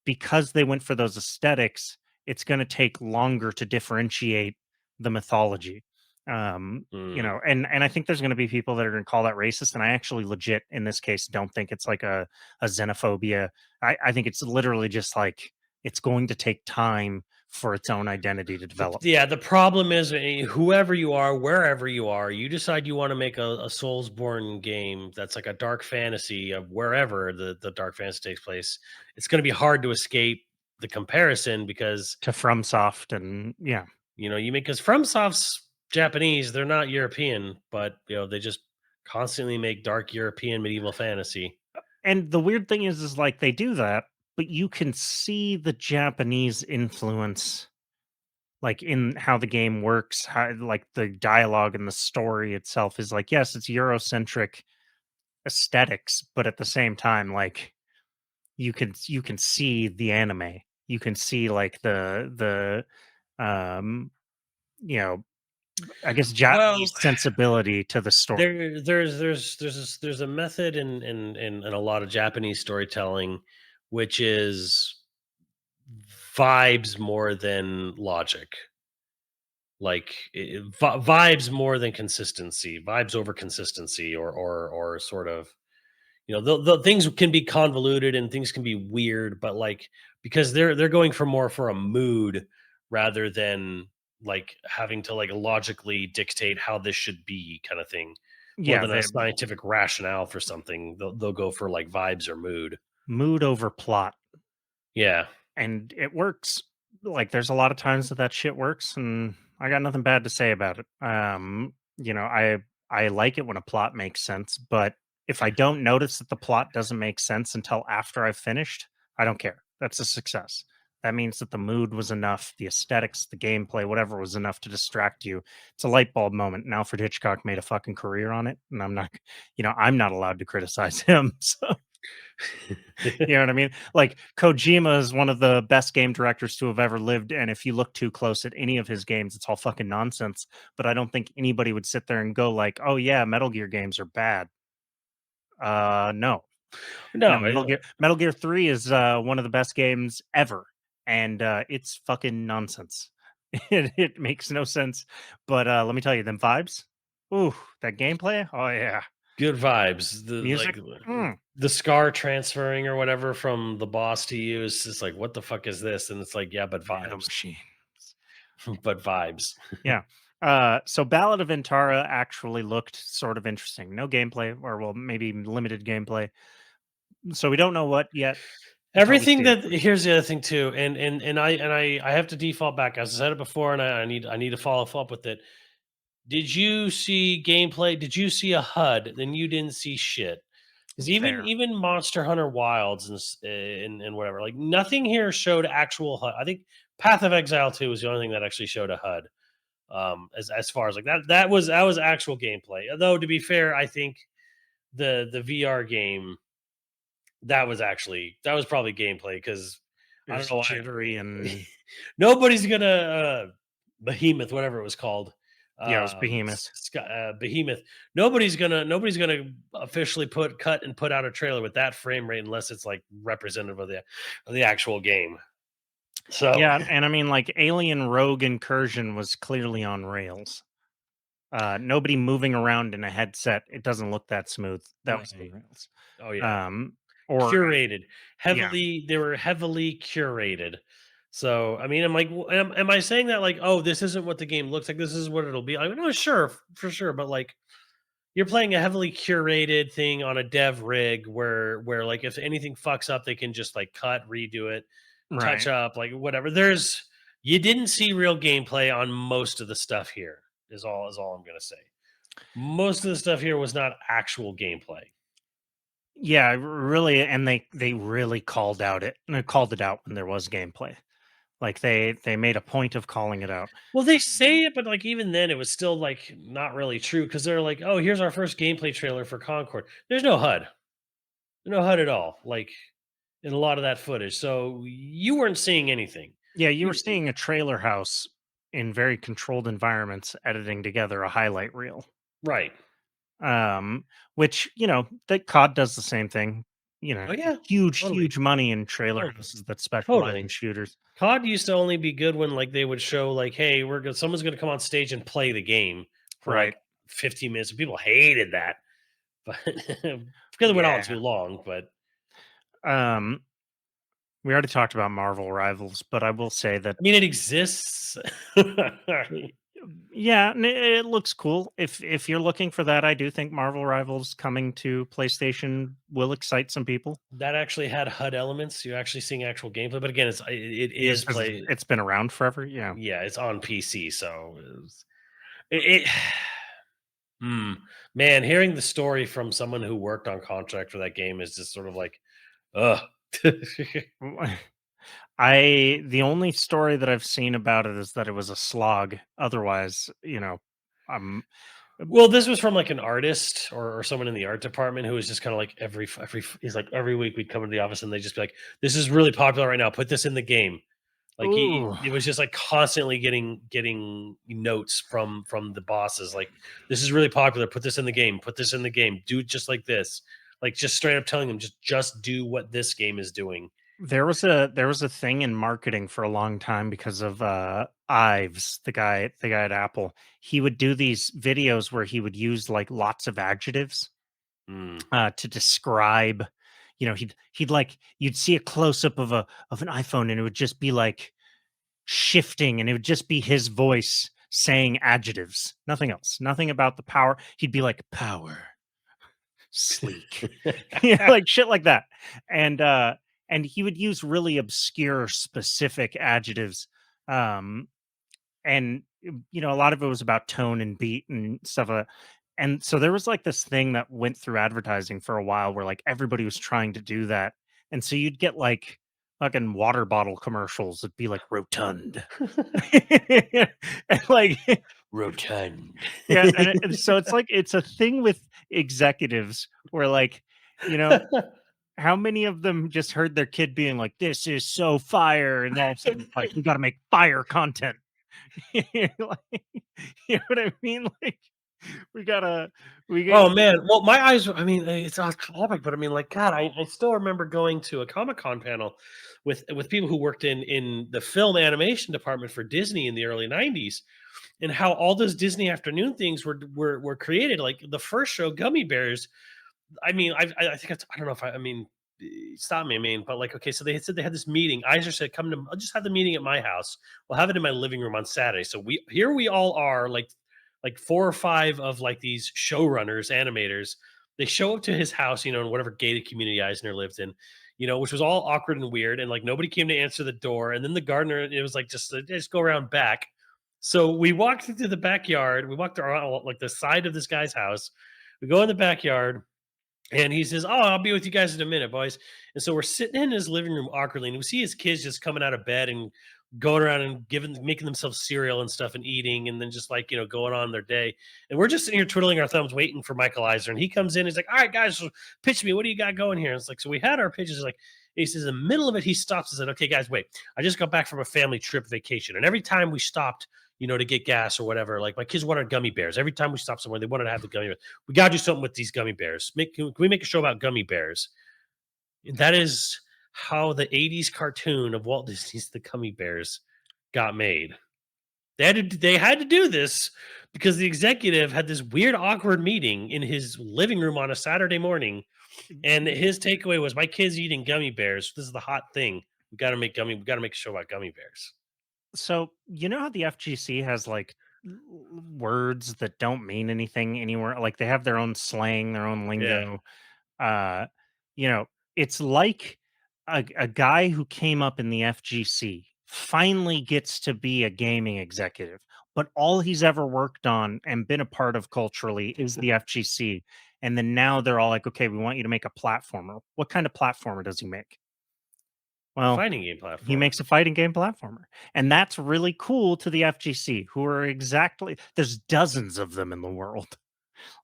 because they went for those aesthetics, it's going to take longer to differentiate the mythology. Mm. And I think there's going to be people that are going to call that racist, and I actually legit in this case don't think it's like a xenophobia. I think it's literally just like it's going to take time for its own identity to develop. The problem is, whoever you are, wherever you are, you decide you want to make a Soulsborne game that's like a dark fantasy of wherever the dark fantasy takes place. It's going to be hard to escape the comparison because To FromSoft, and yeah. you make, because FromSoft's Japanese, they're not European, but they just constantly make dark European medieval fantasy. And the weird thing is like they do that, but you can see the Japanese influence, like in how the game works, how like the dialogue and the story itself is like, yes, it's Eurocentric aesthetics, but at the same time, like you can see the anime, you can see like the you know, I guess Well, Japanese sensibility to the story. there's a method in a lot of Japanese storytelling, which is vibes more than logic. Like vibes more than consistency, vibes over consistency, or sort of, the things can be convoluted and things can be weird, but like, because they're going for more for a mood rather than like having to like logically dictate how this should be, kind of thing, more Yeah, than a the scientific rationale for something. They'll go for like vibes or mood. mood over plot. Yeah. And it works. Like, there's a lot of times that shit works, and I got nothing bad to say about it. I like it when a plot makes sense, but if I don't notice that the plot doesn't make sense until after I've finished, I don't care. That's a success. That means that the mood was enough, the aesthetics, the gameplay, whatever was enough to distract you. It's a light bulb moment. And Alfred Hitchcock made a fucking career on it, and I'm not allowed to criticize him. So you know what I mean? Like Kojima is one of the best game directors to have ever lived, and if you look too close at any of his games, it's all fucking nonsense. But I don't think anybody would sit there and go like, "Oh yeah, Metal Gear games are bad." No, no. No. Metal Gear 3 is one of the best games ever, and it's fucking nonsense. It makes no sense. But let me tell you, them vibes. Ooh, that gameplay. Oh yeah, Good vibes. music. Mm, The scar transferring or whatever from the boss to you is just like, what the fuck is this? And it's like, yeah, but vibes. nanomachine. But vibes. Yeah. So Ballad of Ventara actually looked sort of interesting. No gameplay, or well, maybe limited gameplay. So we don't know what yet. That's how we Everything see it. that here's the other thing too, and I have to default back. As I said it before, and I need to follow up with it. Did you see gameplay? Did you see a HUD? Then you didn't see shit. Because Fair. even Monster Hunter Wilds and whatever, like nothing here showed actual HUD. I think Path of Exile 2 was the only thing that actually showed a HUD. As far as like that was actual gameplay. Though to be fair, I think the VR game that was probably gameplay because It I don't was know why jittery and nobody's gonna Behemoth, whatever it was called, yeah, it was behemoth. Behemoth. Nobody's gonna officially cut and put out a trailer with that frame rate unless it's like representative of the actual game. So Yeah, and I mean, like, Alien Rogue Incursion was clearly on rails. Nobody moving around in a headset, it doesn't look that smooth. That was on right. rails. Oh yeah. Um, or Curated, yeah, they were heavily curated. So I mean, I'm like, am I saying that like, oh, this isn't what the game looks like? This is what it'll be. I mean, no, sure, for sure, but like, you're playing a heavily curated thing on a dev rig where like if anything fucks up, they can just like cut, redo it, touch right. up, like whatever. You didn't see real gameplay on most of the stuff here. Is all I'm gonna say. Most of the stuff here was not actual gameplay. Yeah, really, and they really called it out when there was gameplay. Like they made a point of calling it out. Well, they say it, but like even then, it was still like not really true because they're like, "Oh, here's our first gameplay trailer for Concord." There's no HUD, no HUD at all. Like in a lot of that footage, so you weren't seeing anything. Yeah, you were You seeing a trailer house in very controlled environments editing together a highlight reel. right? Um, which, that COD does the same thing. Oh yeah, Huge, totally, huge money in trailer totally, houses that specialize in totally. shooters. COD used to only be good when like they would show like, "Hey, someone's going to come on stage and play the game for Right. like 15 minutes." And people hated that, but because it went on Yeah. too long. But Um, we already talked about Marvel Rivals, but I will say that I mean, it exists. y- yeah, it looks cool. If you're looking for that, I do think Marvel Rivals coming to PlayStation will excite some people. That actually had HUD elements. You're actually seeing actual gameplay, but again, it Yeah, is because play. it's been around forever. Yeah. Yeah, it's on PC, so it hmm. Man, hearing the story from someone who worked on contract for that game is just sort of like, ugh. The only story that I've seen about it is that it was a slog. Otherwise, um, Well, this was from like an artist or someone in the art department who was just kind of like he's like every week we'd come into the office and they just be like, "This is really popular right now. Put this in the game." Like ooh, it was just like constantly getting notes from the bosses. Like, this is really popular. Put this in the game. Put this in the game. Do it just like this. Like just straight up telling them just do what this game is doing. there was a thing in marketing for a long time because of Ives, the guy at Apple. He would do these videos where he would use like lots of adjectives Mm. to describe. He'd like you'd see a close up of an iPhone and it would just be like shifting and it would just be his voice saying adjectives, nothing else, nothing about the power. He'd be like power, sleek, like shit like that. And he would use really obscure specific adjectives. Um and a lot of it was about tone and beat and stuff like that. And so there was like this thing that went through advertising for a while where like everybody was trying to do that. And so you'd get like fucking water bottle commercials that'd be like rotund. And like Rotund. yeah, and so it's like it's a thing with executives where like, you know, how many of them just heard their kid being like, "This is so fire," and all of a sudden, like, "We gotta make fire content." Like, you know what I mean? Like, we gotta, we get, Oh man, well, my eyes. I mean, it's off topic, but I mean, like, God, I still remember going to a Comic Con panel with people who worked in the film animation department for Disney in the early '90s, and how all those Disney afternoon things were created. Like the first show, Gummy Bears. I mean, I think I don't know if I mean, stop me. I mean, but like, okay, so they had said they had this meeting. Iser said, "Come to, I'll just have the meeting at my house. We'll have it in my living room on Saturday." So we all are like four or five of like these showrunners, animators. They show up to his house, in whatever gated community Eisner lived in. which was all awkward and weird. And like nobody came to answer the door. And then the gardener, it was like, just go around back. So we walked into the backyard. We walked around like the side of this guy's house. We go in the backyard and he says, "Oh, I'll be with you guys in a minute, boys." And so we're sitting in his living room awkwardly, and we see his kids just coming out of bed and going around and making themselves cereal and stuff and eating, and then just like going on their day. And we're just sitting here twiddling our thumbs, waiting for Michael Eisner. And he comes in, he's like, "All right, guys, so pitch me. What do you got going here?" And it's like, so we had our pitches. Like, he says, in the middle of it, he stops and said, "Okay, guys, wait. I just got back from a family trip vacation, and every time we stopped." To get gas or whatever. Like my kids wanted gummy bears. Every time we stopped somewhere, they wanted to have the gummy bears. We got to do something with these gummy bears. Can we make a show about gummy bears? And that is how the 80s cartoon of Walt Disney's The Gummy Bears got made. They had to do this because the executive had this weird, awkward meeting in his living room on a Saturday morning. And his takeaway was, my kids eating gummy bears. This is the hot thing. We got to make a show about gummy bears. So you know how the FGC has like words that don't mean anything anywhere? Like they have their own slang, their own Yeah. lingo. Uh, you know, it's like a guy who came up in the FGC finally gets to be a gaming executive, but all he's ever worked on and been a part of culturally is the FGC. And then now they're all like, okay, we want you to make a platformer. What kind of platformer does he make? Well, Fighting game he platformer. makes a fighting game platformer. And that's really cool to the FGC, who are there's dozens of them in the world.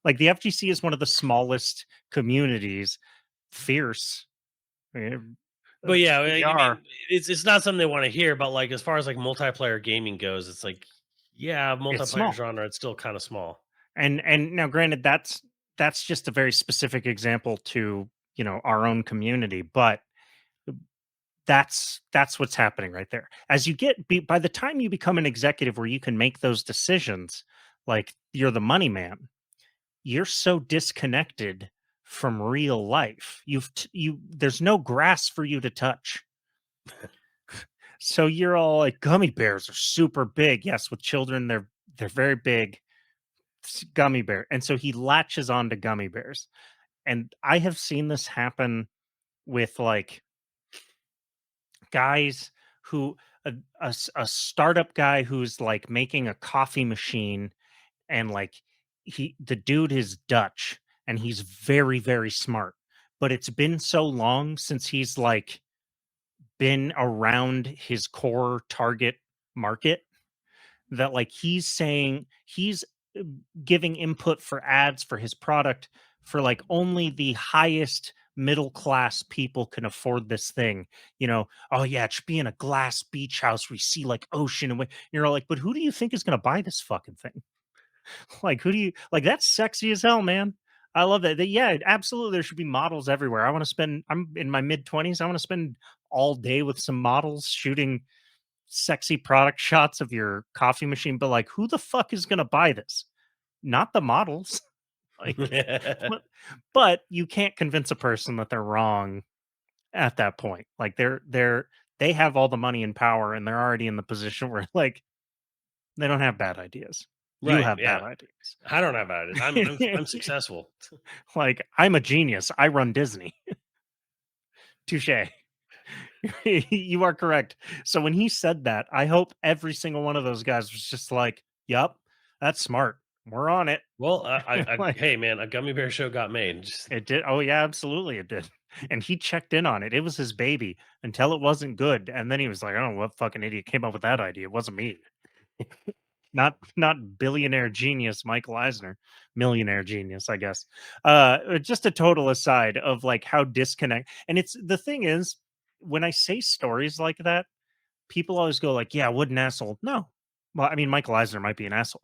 Like the FGC is one of the smallest communities, fierce. eh, But yeah, They I are. mean, it's not something they want to hear. But like as far as like multiplayer gaming goes, it's like, yeah, It's multiplayer small. genre. It's still kind of small. And now granted that's just a very specific example to, our own community, but that's what's happening right there. As you by the time you become an executive where you can make those decisions, like you're the money man, you're so disconnected from real life. There's no grass for you to touch. So you're all like, gummy bears are super big. Yes, with children, they're very big. Gummy bear. And so he latches on to gummy bears. And I have seen this happen with like guys who a startup guy who's like making a coffee machine, and like the dude is Dutch and he's very, very smart. But it's been so long since he's like been around his core target market that like he's uh, giving input for ads for his product for like only the highest middle class people can afford this thing. Oh yeah, it should be in a glass beach house where you see like ocean and you're all like, but who do you think is going to buy this fucking thing? Like, who do you like? That's sexy as hell, man. I love that. Yeah, absolutely. There should be models everywhere. I'm in my mid 20s. I want to spend all day with some models shooting sexy product shots of your coffee machine. But like, who the fuck is going to buy this? Not the models. Like, but you can't convince a person that they're wrong at that point. Like, they have all the money and power, and they're already in the position where like they don't have bad ideas. You Right? have bad Yeah. ideas. I don't have ideas. I'm successful. Like, I'm a genius. I run Disney. Touche. You are correct. So when he said that, I hope every single one of those guys was just like, "Yup, that's smart. We're on it." Well, Like, hey man, a gummy bear show got made. it did. Oh yeah, absolutely, it did. And he checked in on it. It was his baby until it wasn't good, and then he was like, "I don't know what fucking idiot came up with that idea. It wasn't me." Not billionaire genius Michael Eisner, millionaire genius, I guess. Just a total aside of like how disconnect. And it's the thing is, when I say stories like that, people always go like, "Yeah, what an asshole." No, well, I mean, Michael Eisner might be an asshole.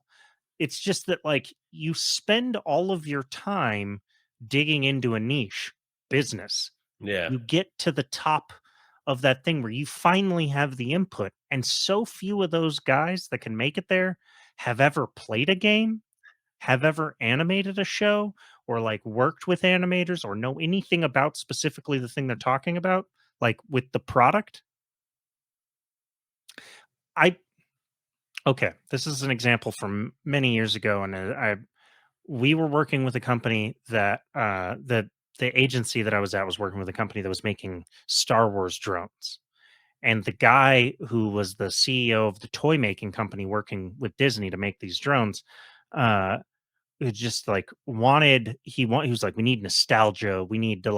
It's just that like you spend all of your time digging into a niche business, Yeah. you get to the top of that thing where you finally have the input. And so few of those guys that can make it there have ever played a game, have ever animated a show, or like worked with animators, or know anything about specifically the thing they're talking about, like with the product. I Okay, this is an example from many years ago, and we were working with a company that the agency that I was at was working with a company that was making Star Wars drones. And the guy who was the CEO of the toy making company working with Disney to make these drones, uh, it just like he was like, we need nostalgia. We need to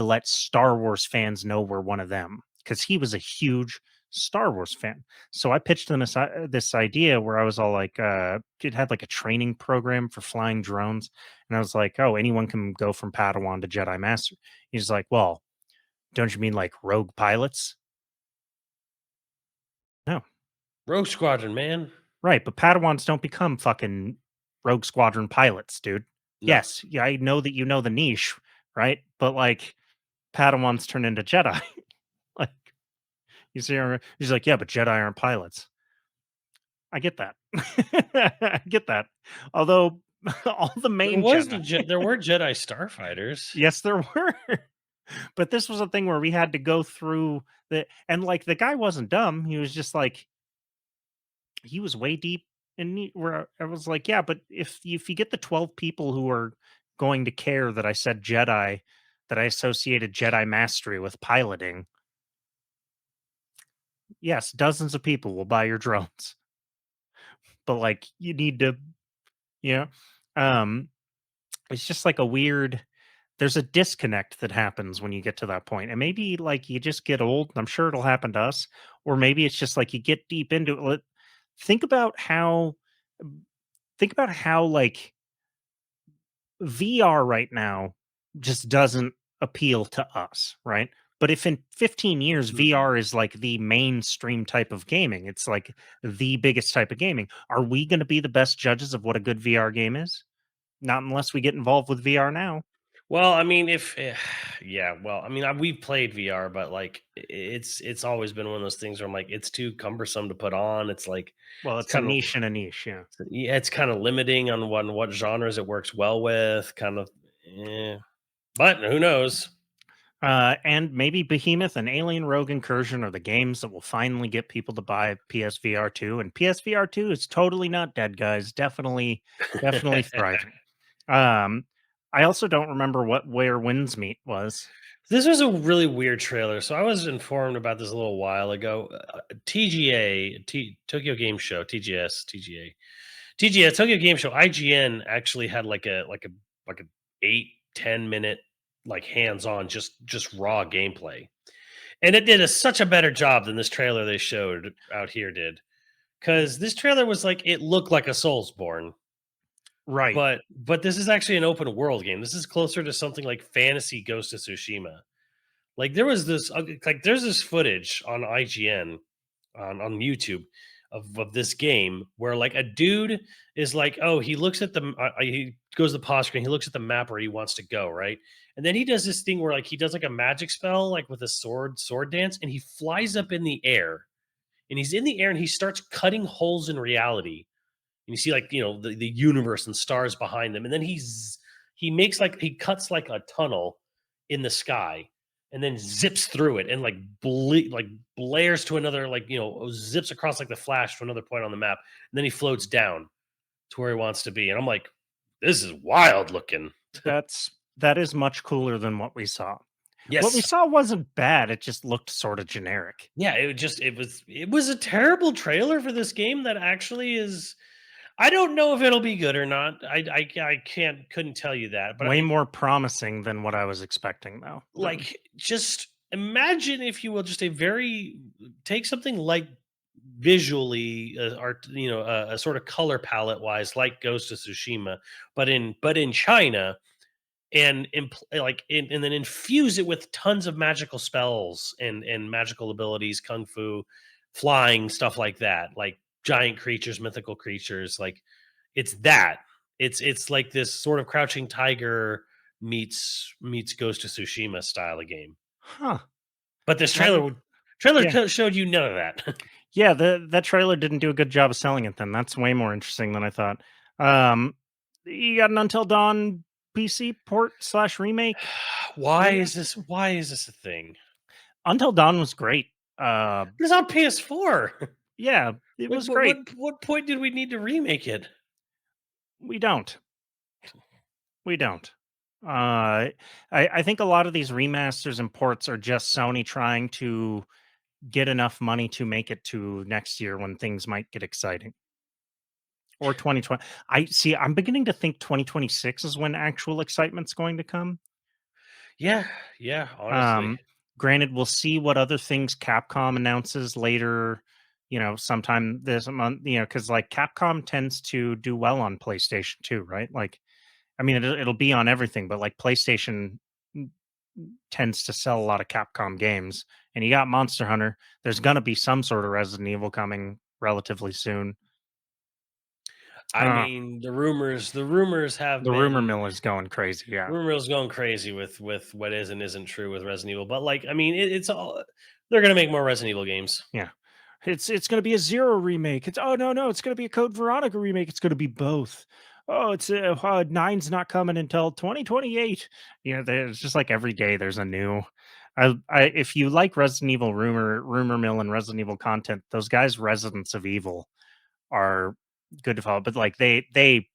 let Star Wars fans know we're one of them, because he was a huge Star Wars fan. So I pitched him this idea where I was all like, it had like a training program for flying drones, and I was like, oh, anyone can go from Padawan to Jedi Master. He's like, well, don't you mean like rogue pilots? No, Rogue Squadron, man. right, but Padawans don't become fucking Rogue Squadron pilots, dude. No. Yes, yeah, I know that you know the niche, right? But like Padawans turn into Jedi. Like you see, he's like, yeah, but Jedi aren't pilots. I get that. I get that. Although all the There main was Jedi, there were Jedi starfighters. yes, there were. But this was a thing where we had to go through and like the guy wasn't dumb. He was just like, he was way deep in where I was like, yeah, but if you get the 12 people who are going to care that I said Jedi, that I associated Jedi mastery with piloting, yes, dozens of people will buy your drones. But like you need to, you know, um, it's just like a weird. There's a disconnect that happens when you get to that point, and maybe like you just get old. I'm sure it'll happen to us, or maybe it's just like you get deep into it. Think about how think about how like VR right now just doesn't appeal to us, right? But if in 15 years Mhm. VR is like the mainstream type of gaming, it's like the biggest type of gaming. Are we going to be the best judges of what a good VR game is? Not unless we get involved with VR now. Well, I mean, yeah, well, I mean, we've played VR, but like, it's always been one of those things where I'm like, it's too cumbersome to put on. It's like, Well, it's it's a kind of, niche and a niche, yeah. yeah, it's kind of limiting on what genres it works well with. Kind of, but who knows? And maybe Behemoth and Alien Rogue Incursion are the games that will finally get people to buy PSVR 2. And PSVR 2 is totally not dead, guys. Definitely thriving. Um, I also don't remember what Where Winds Meet was. This was a really weird trailer. So I was informed about this a little while ago. TGA, Tokyo Game Show, TGS, TGA, TGS, Tokyo Game Show. IGN actually had like a 8-10 minute like hands on just raw gameplay, and it did such a better job than this trailer they showed out here did. Because this trailer was like it looked like a Soulsborne, Right. but this is actually an open world game. This is closer to something like Fantasy Ghost of Tsushima. Like there was this like there's this footage on IGN on YouTube of this game where like a dude is like, oh, he looks at he goes to the pause screen, he looks at the map where he wants to go, right? And then he does this thing where like he does like a magic spell, like with a sword dance, and he flies up in the air, and he's in the air and he starts cutting holes in reality. And you see like the universe and stars behind them, and then he makes like he cuts like a tunnel in the sky and then zips through it and like like blares to another like zips across like the flash to another point on the map, and then he floats down to where he wants to be. And I'm like, this is wild looking. That is much cooler than what we saw. What we Yes. saw wasn't bad. It just looked sort of generic. Yeah, it was a terrible trailer for this game that actually is. I don't know if it'll be good or not. I couldn't tell you that, but Way more promising than what I was expecting, though. like just imagine, if you will, just a very take something like visually art, a sort of color palette wise like Ghost of Tsushima, but in China, and and then infuse it with tons of magical spells and magical abilities, kung fu, flying, stuff like that, like giant creatures, mythical creatures. Like it's that. It's like this sort of Crouching Tiger meets Ghost of Tsushima style of game. Huh. But this I trailer Yeah. showed you none of that. Yeah, that trailer didn't do a good job of selling it then. That's way more interesting than I thought. Um, you got an Until Dawn PC port slash remake Why coming out? is this a thing? Until Dawn was great. Uh, It's on PS4. yeah, it Like was what great. what point did we need to remake it? We don't. We don't. I think a lot of these remasters and ports are just Sony trying to get enough money to make it to next year when things might get exciting. Or 2020. I see. I'm beginning to think 2026 is when actual excitement's going to come. Yeah, yeah, honestly. Um, Granted, we'll see what other things Capcom announces later. Sometime this month. Because like Capcom tends to do well on PlayStation too, right? Like, I mean, it'll be on everything, but like PlayStation n- tends to sell a lot of Capcom games. And you got Monster Hunter. There's gonna be some sort of Resident Evil coming relatively soon. I Uh, mean, the rumors have the rumor been mill is going crazy. Yeah. rumors going crazy with what is and isn't true with Resident Evil. But like, I mean, it's all they're gonna make more Resident Evil games. Yeah. It's gonna be a Zero remake. It's oh no, it's gonna be a Code Veronica remake. It's gonna be both. Oh, it's nine's not coming until 2028. There's just like every day there's a new. If you like Resident Evil rumor mill and Resident Evil content, those guys Residents of Evil are good to follow. But like they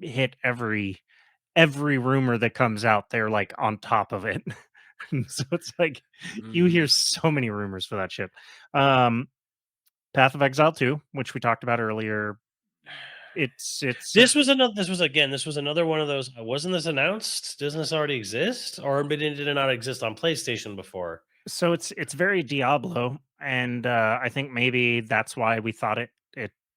hit every rumor that comes out. They're like on top of it. So it's like you Mm. hear so many rumors for that shit. Um, Path of Exile 2, which we talked about earlier. It's This was another one of those. Wasn't this announced? Doesn't this already exist, or did it not exist on PlayStation before? so it's very Diablo, and I think maybe that's why we thought it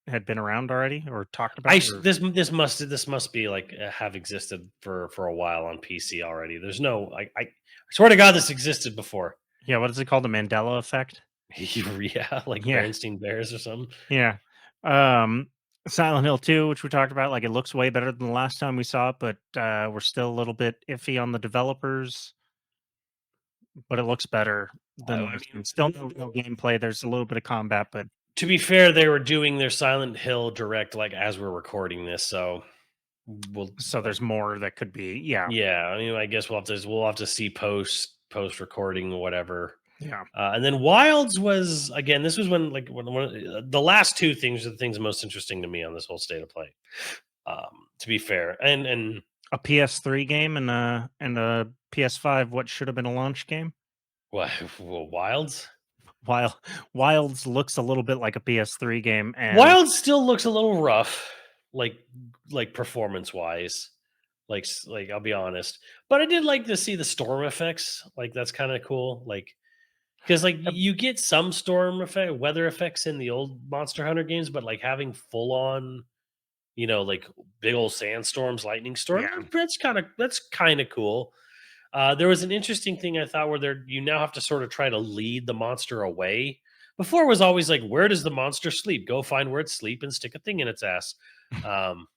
had been around already or talked about. Or This must be like have existed for a while on PC already. There's no I swear to God this existed before. yeah, what is it called? The Mandela effect. Yeah, like Yeah, Bernstein Bears or something. yeah. Um, Silent Hill 2, which we talked about, like it looks way better than the last time we saw it, but we're still a little bit iffy on the developers. But it looks better than I this mean, one. Still no real gameplay. There's a little bit of combat, but to be fair, they were doing their Silent Hill direct like as we're recording this, so we'll so like there's more that could be. Yeah, yeah. I mean, I guess we'll have to see post recording or whatever. yeah. And then Wilds was again. This was when like the last two things are the things most interesting to me on this whole state of play. To be fair, and A PS3 game and a PS5, what should have been a launch game. what Wilds. While Wilds looks a little bit like a PS3 game, and Wild still looks a little rough, like performance wise. Like I'll be honest, but I did like to see the storm effects. Like that's kind of cool. Like because like uh, you get some storm effect, weather effects in the old Monster Hunter games, but like having full on, like big old sandstorms, lightning storms, yeah, that's kind of cool. There was an interesting thing I thought where you now have to sort of try to lead the monster away. Before it was always like, where does the monster sleep? Go find where it's sleep and stick a thing in its ass. Um,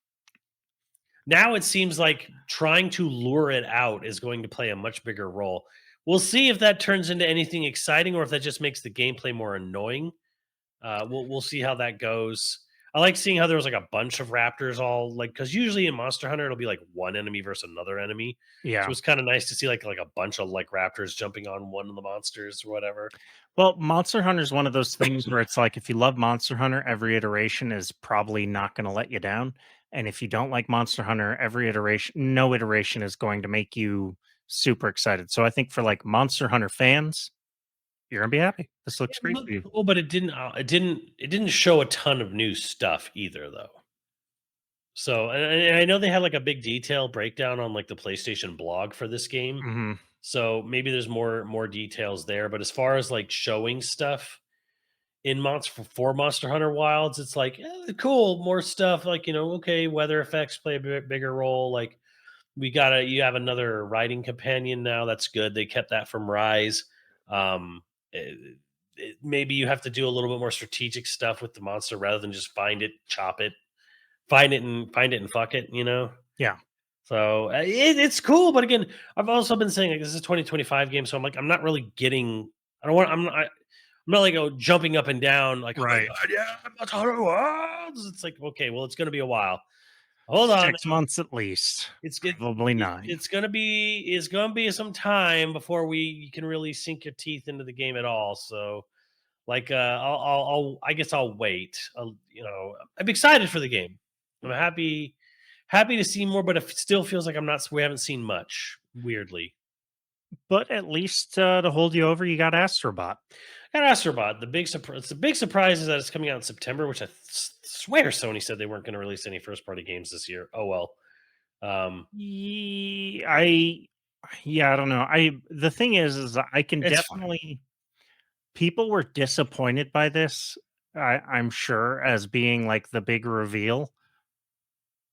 Now it seems like trying to lure it out is going to play a much bigger role. We'll see if that turns into anything exciting or if that just makes the gameplay more annoying. We'll see how that goes. I like seeing how there was like a bunch of raptors all like because usually in Monster Hunter it'll be like one enemy versus another enemy. So yeah. it's kind of nice to see like a bunch of like raptors jumping on one of the monsters or whatever. Well, Monster Hunter is one of those things where it's like if you love Monster Hunter, every iteration is probably not going to let you down, and if you don't like Monster Hunter, no iteration is going to make you super excited. So I think for like Monster Hunter fans, you're gonna be happy. This looks great for you. But it didn't show a ton of new stuff either though. So, and I know they had like a big detail breakdown on like the PlayStation blog for this game. Hmm. So maybe there's more details there. But as far as like showing stuff in for Monster Hunter Wilds, it's like cool, more stuff. Like okay, weather effects play a bigger role. Like you have another riding companion now. That's good. They kept that from Rise. Um, Maybe you have to do a little bit more strategic stuff with the monster rather than just find it, chop it, find it and fuck it. Yeah. So it's cool, but again, I've also been saying like this is a 2025 game, so I'm like I'm not really getting. I don't want. I'm not like jumping up and down like oh my Right. god, yeah, I'm Outer Worlds. It's like okay, well, it's going to be a while. Hold on, 6 months at least, it's good. probably 9. It's gonna be some time before you can really sink your teeth into the game at all. So like I guess I'll wait. I'm excited for the game. I'm happy happy to see more, but it still feels like we haven't seen much. Weirdly, But at least to hold you over, you got Astrobot. and Astrobot, the big surprise is that it's coming out in September, which I swear Sony said they weren't going to release any first party games this year. Oh well. I yeah, I don't know. The thing is I can It's fine. definitely people were disappointed by this. I'm sure as being like the big reveal.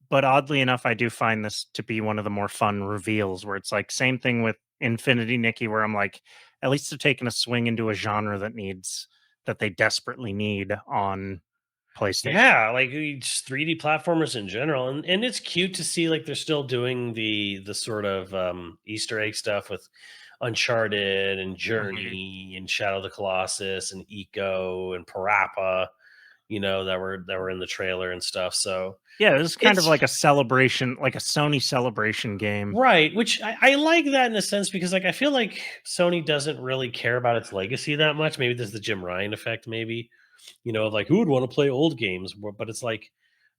But oddly enough, I do find this to be one of the more fun reveals where it's like same thing with Infinity Nikki, where I'm like, at least they're taking a swing into a genre that they desperately need on PlayStation. Yeah, like just 3D platformers in general, and it's cute to see like they're still doing the sort of Easter egg stuff with Uncharted and Mhm. Journey and Shadow of the Colossus and Eco and Parappa, that were in the trailer and stuff. So Yeah, this is kind of it's like a celebration, like a Sony celebration game. right, which I like that in a sense because like I feel like Sony doesn't really care about its legacy that much. Maybe there's the Jim Ryan effect, maybe of like who would want to play old games, but it's like,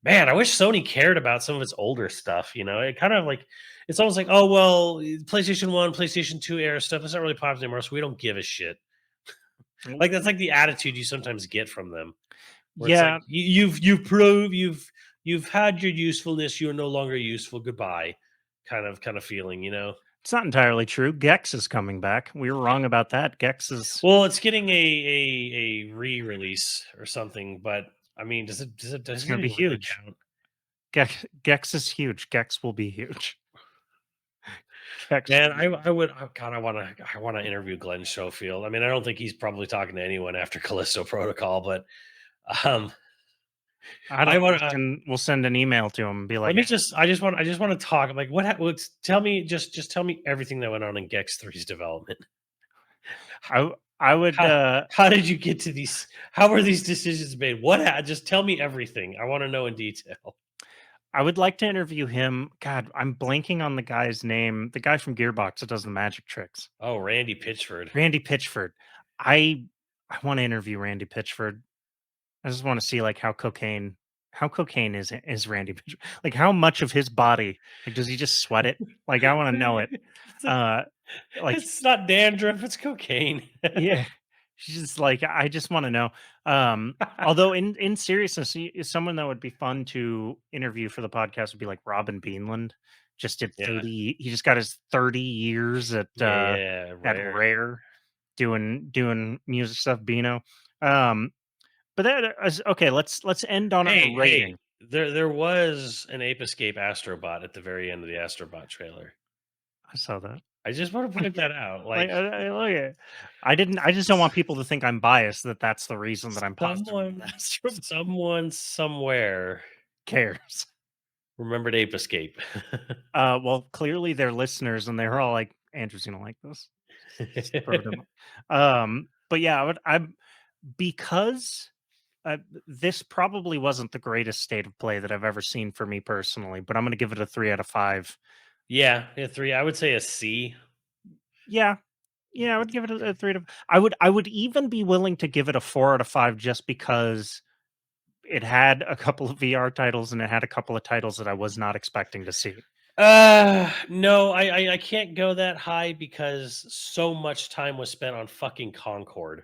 man, I wish Sony cared about some of its older stuff. It kind of like it's almost like, oh well, PlayStation 1, PlayStation 2 era stuff is not really popular anymore, so we don't give a shit. Mm, Like that's like the attitude you sometimes get from them, where it's like yeah, you've proved you've had your usefulness, you're no longer useful, goodbye, kind of feeling. it's not entirely true. Gex is coming back. We were wrong about that. Gex is Well, it's getting a re-release or something, but I mean, it's does it going to be even really huge. count? Gex is huge. Gex will be huge. Gex will Man, be I huge. would God, I wanna interview Glenn Schofield. I mean, I don't think he's probably talking to anyone after Callisto Protocol, but um I I don't. want to We'll send an email to him and be like, let me just I just want to talk. I'm like, tell me, just tell me everything that went on in Gex 3's development. I would. How did you get to these? How were these decisions made? Just tell me everything. I want to know in detail. I would like to interview him. God, I'm blanking on the guy's name. The guy from Gearbox that does the magic tricks. Oh, Randy Pitchford. Randy Pitchford. I I want to interview Randy Pitchford. I just want to see like how cocaine is Randy Pitchford. Like how much of his body, like does he just sweat it? Like I want to know it. it's, Uh like it's not dandruff, it's cocaine. yeah. She's just like I just want to know. Although in seriousness, someone that would be fun to interview for the podcast would be like Robin Beanland. Just did Yeah. 30 he just got his 30 years Yeah, at rare. Rare doing music stuff, Beano. Um but that is okay, let's end on a Hey, rating. there was an Ape Escape Astrobot at the very end of the Astrobot trailer. I saw that. I just want to point that out. Like Like I look at I just don't want people to think I'm biased that that's the reason that I'm positive about someone, Astro someone, somewhere cares. remembered Ape Escape. Well, clearly they're listeners and they're all like, Andrew's gonna like this. Just throw it in. But yeah, I'm because this probably wasn't the greatest state of play that I've ever seen for me personally, but I'm gonna give it a 3 out of 5. Yeah, 3. I would say a C. Yeah, yeah, I would give it a 3 to. I would even be willing to give it a 4 out of 5 just because it had a couple of VR titles and it had a couple of titles that I was not expecting to see. No, I can't go that high because so much time was spent on fucking Concord.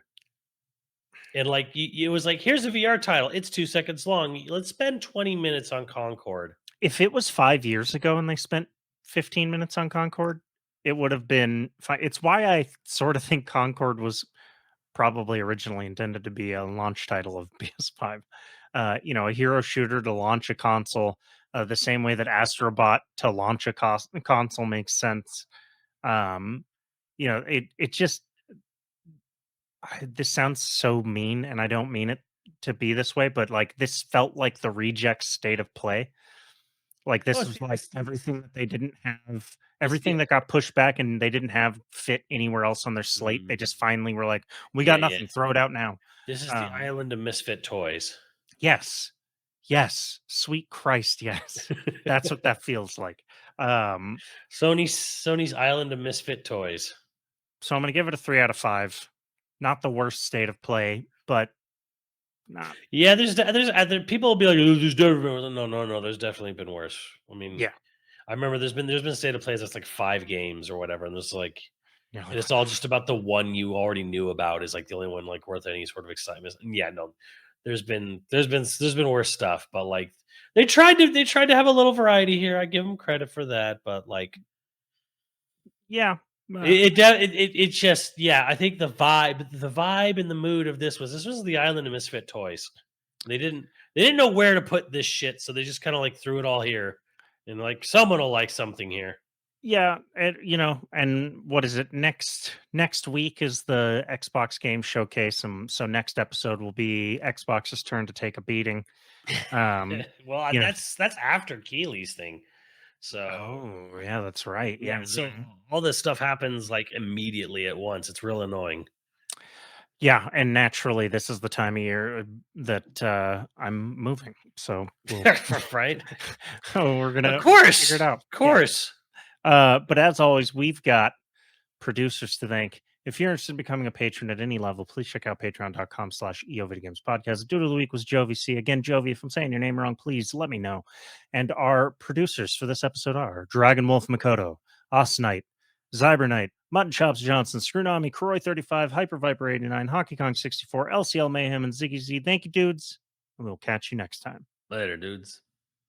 And like it was like, here's a VR title. It's 2 seconds long. Let's spend 20 minutes on Concord. If it was 5 years ago and they spent 15 minutes on Concord, it would have been fine. It's why I sort of think Concord was probably originally intended to be a launch title of PS5. A hero shooter to launch a console, the same way that Astrobot to launch a console makes sense. Um, it just this sounds so mean, and I don't mean it to be this way, but like this felt like the reject state of play. Like Oh, this it's, was like it's, everything that they didn't have, it's everything that got pushed back and they didn't have fit anywhere else on their slate. They mm, just finally were like, "We got yeah. nothing. Throw it out now." This is the Um, island of misfit toys. yes, yes, sweet Christ, yes. That's what that feels like. Um, Sony's island of misfit toys. so I'm gonna give it a 3 out of 5. Not the worst state of play, but not. Yeah, there's people will be like, "Oh, there's never been worse." No, there's definitely been worse. I mean, Yeah. I remember there's been state of plays that's like 5 games or whatever, and there's like, You're like, and it's what the all just about the one you already knew about is like the only one like worth any sort of excitement. And yeah, no, there's been worse stuff, but like they tried to have a little variety here. I give them credit for that, but like yeah. it just, yeah, I think the vibe and the mood of this was the island of misfit toys. They didn't know where to put this shit, so they just kind of like threw it all here, and like someone will like something here. Yeah, and and what is it? Next week is the Xbox Game Showcase, and so next episode will be Xbox's turn to take a beating. Um, Well, you know, that's after Keeley's thing. So oh yeah, that's right. Yeah, yeah, so all this stuff happens like immediately at once. It's real annoying. yeah, and naturally, this is the time of year that I'm moving, so Right? we're Of gonna figure course. it out. Of Yeah. course. But as always, we've got producers to thank. If you're interested in becoming a patron at any level, please check out patreon.com/YoVideogames podcast. Dude of the week was Jovi C. Again, Jovi, if I'm saying your name wrong, please let me know. And our producers for this episode are Dragon Wolf Makoto, Osnite, Zybernite, Mutton Chops Johnson, Screwnomi, Croy35, Hyper Viper 89, Hockey Kong 64, LCL Mayhem, and Ziggy Z. Thank you, dudes. And we'll catch you next time. Later, dudes.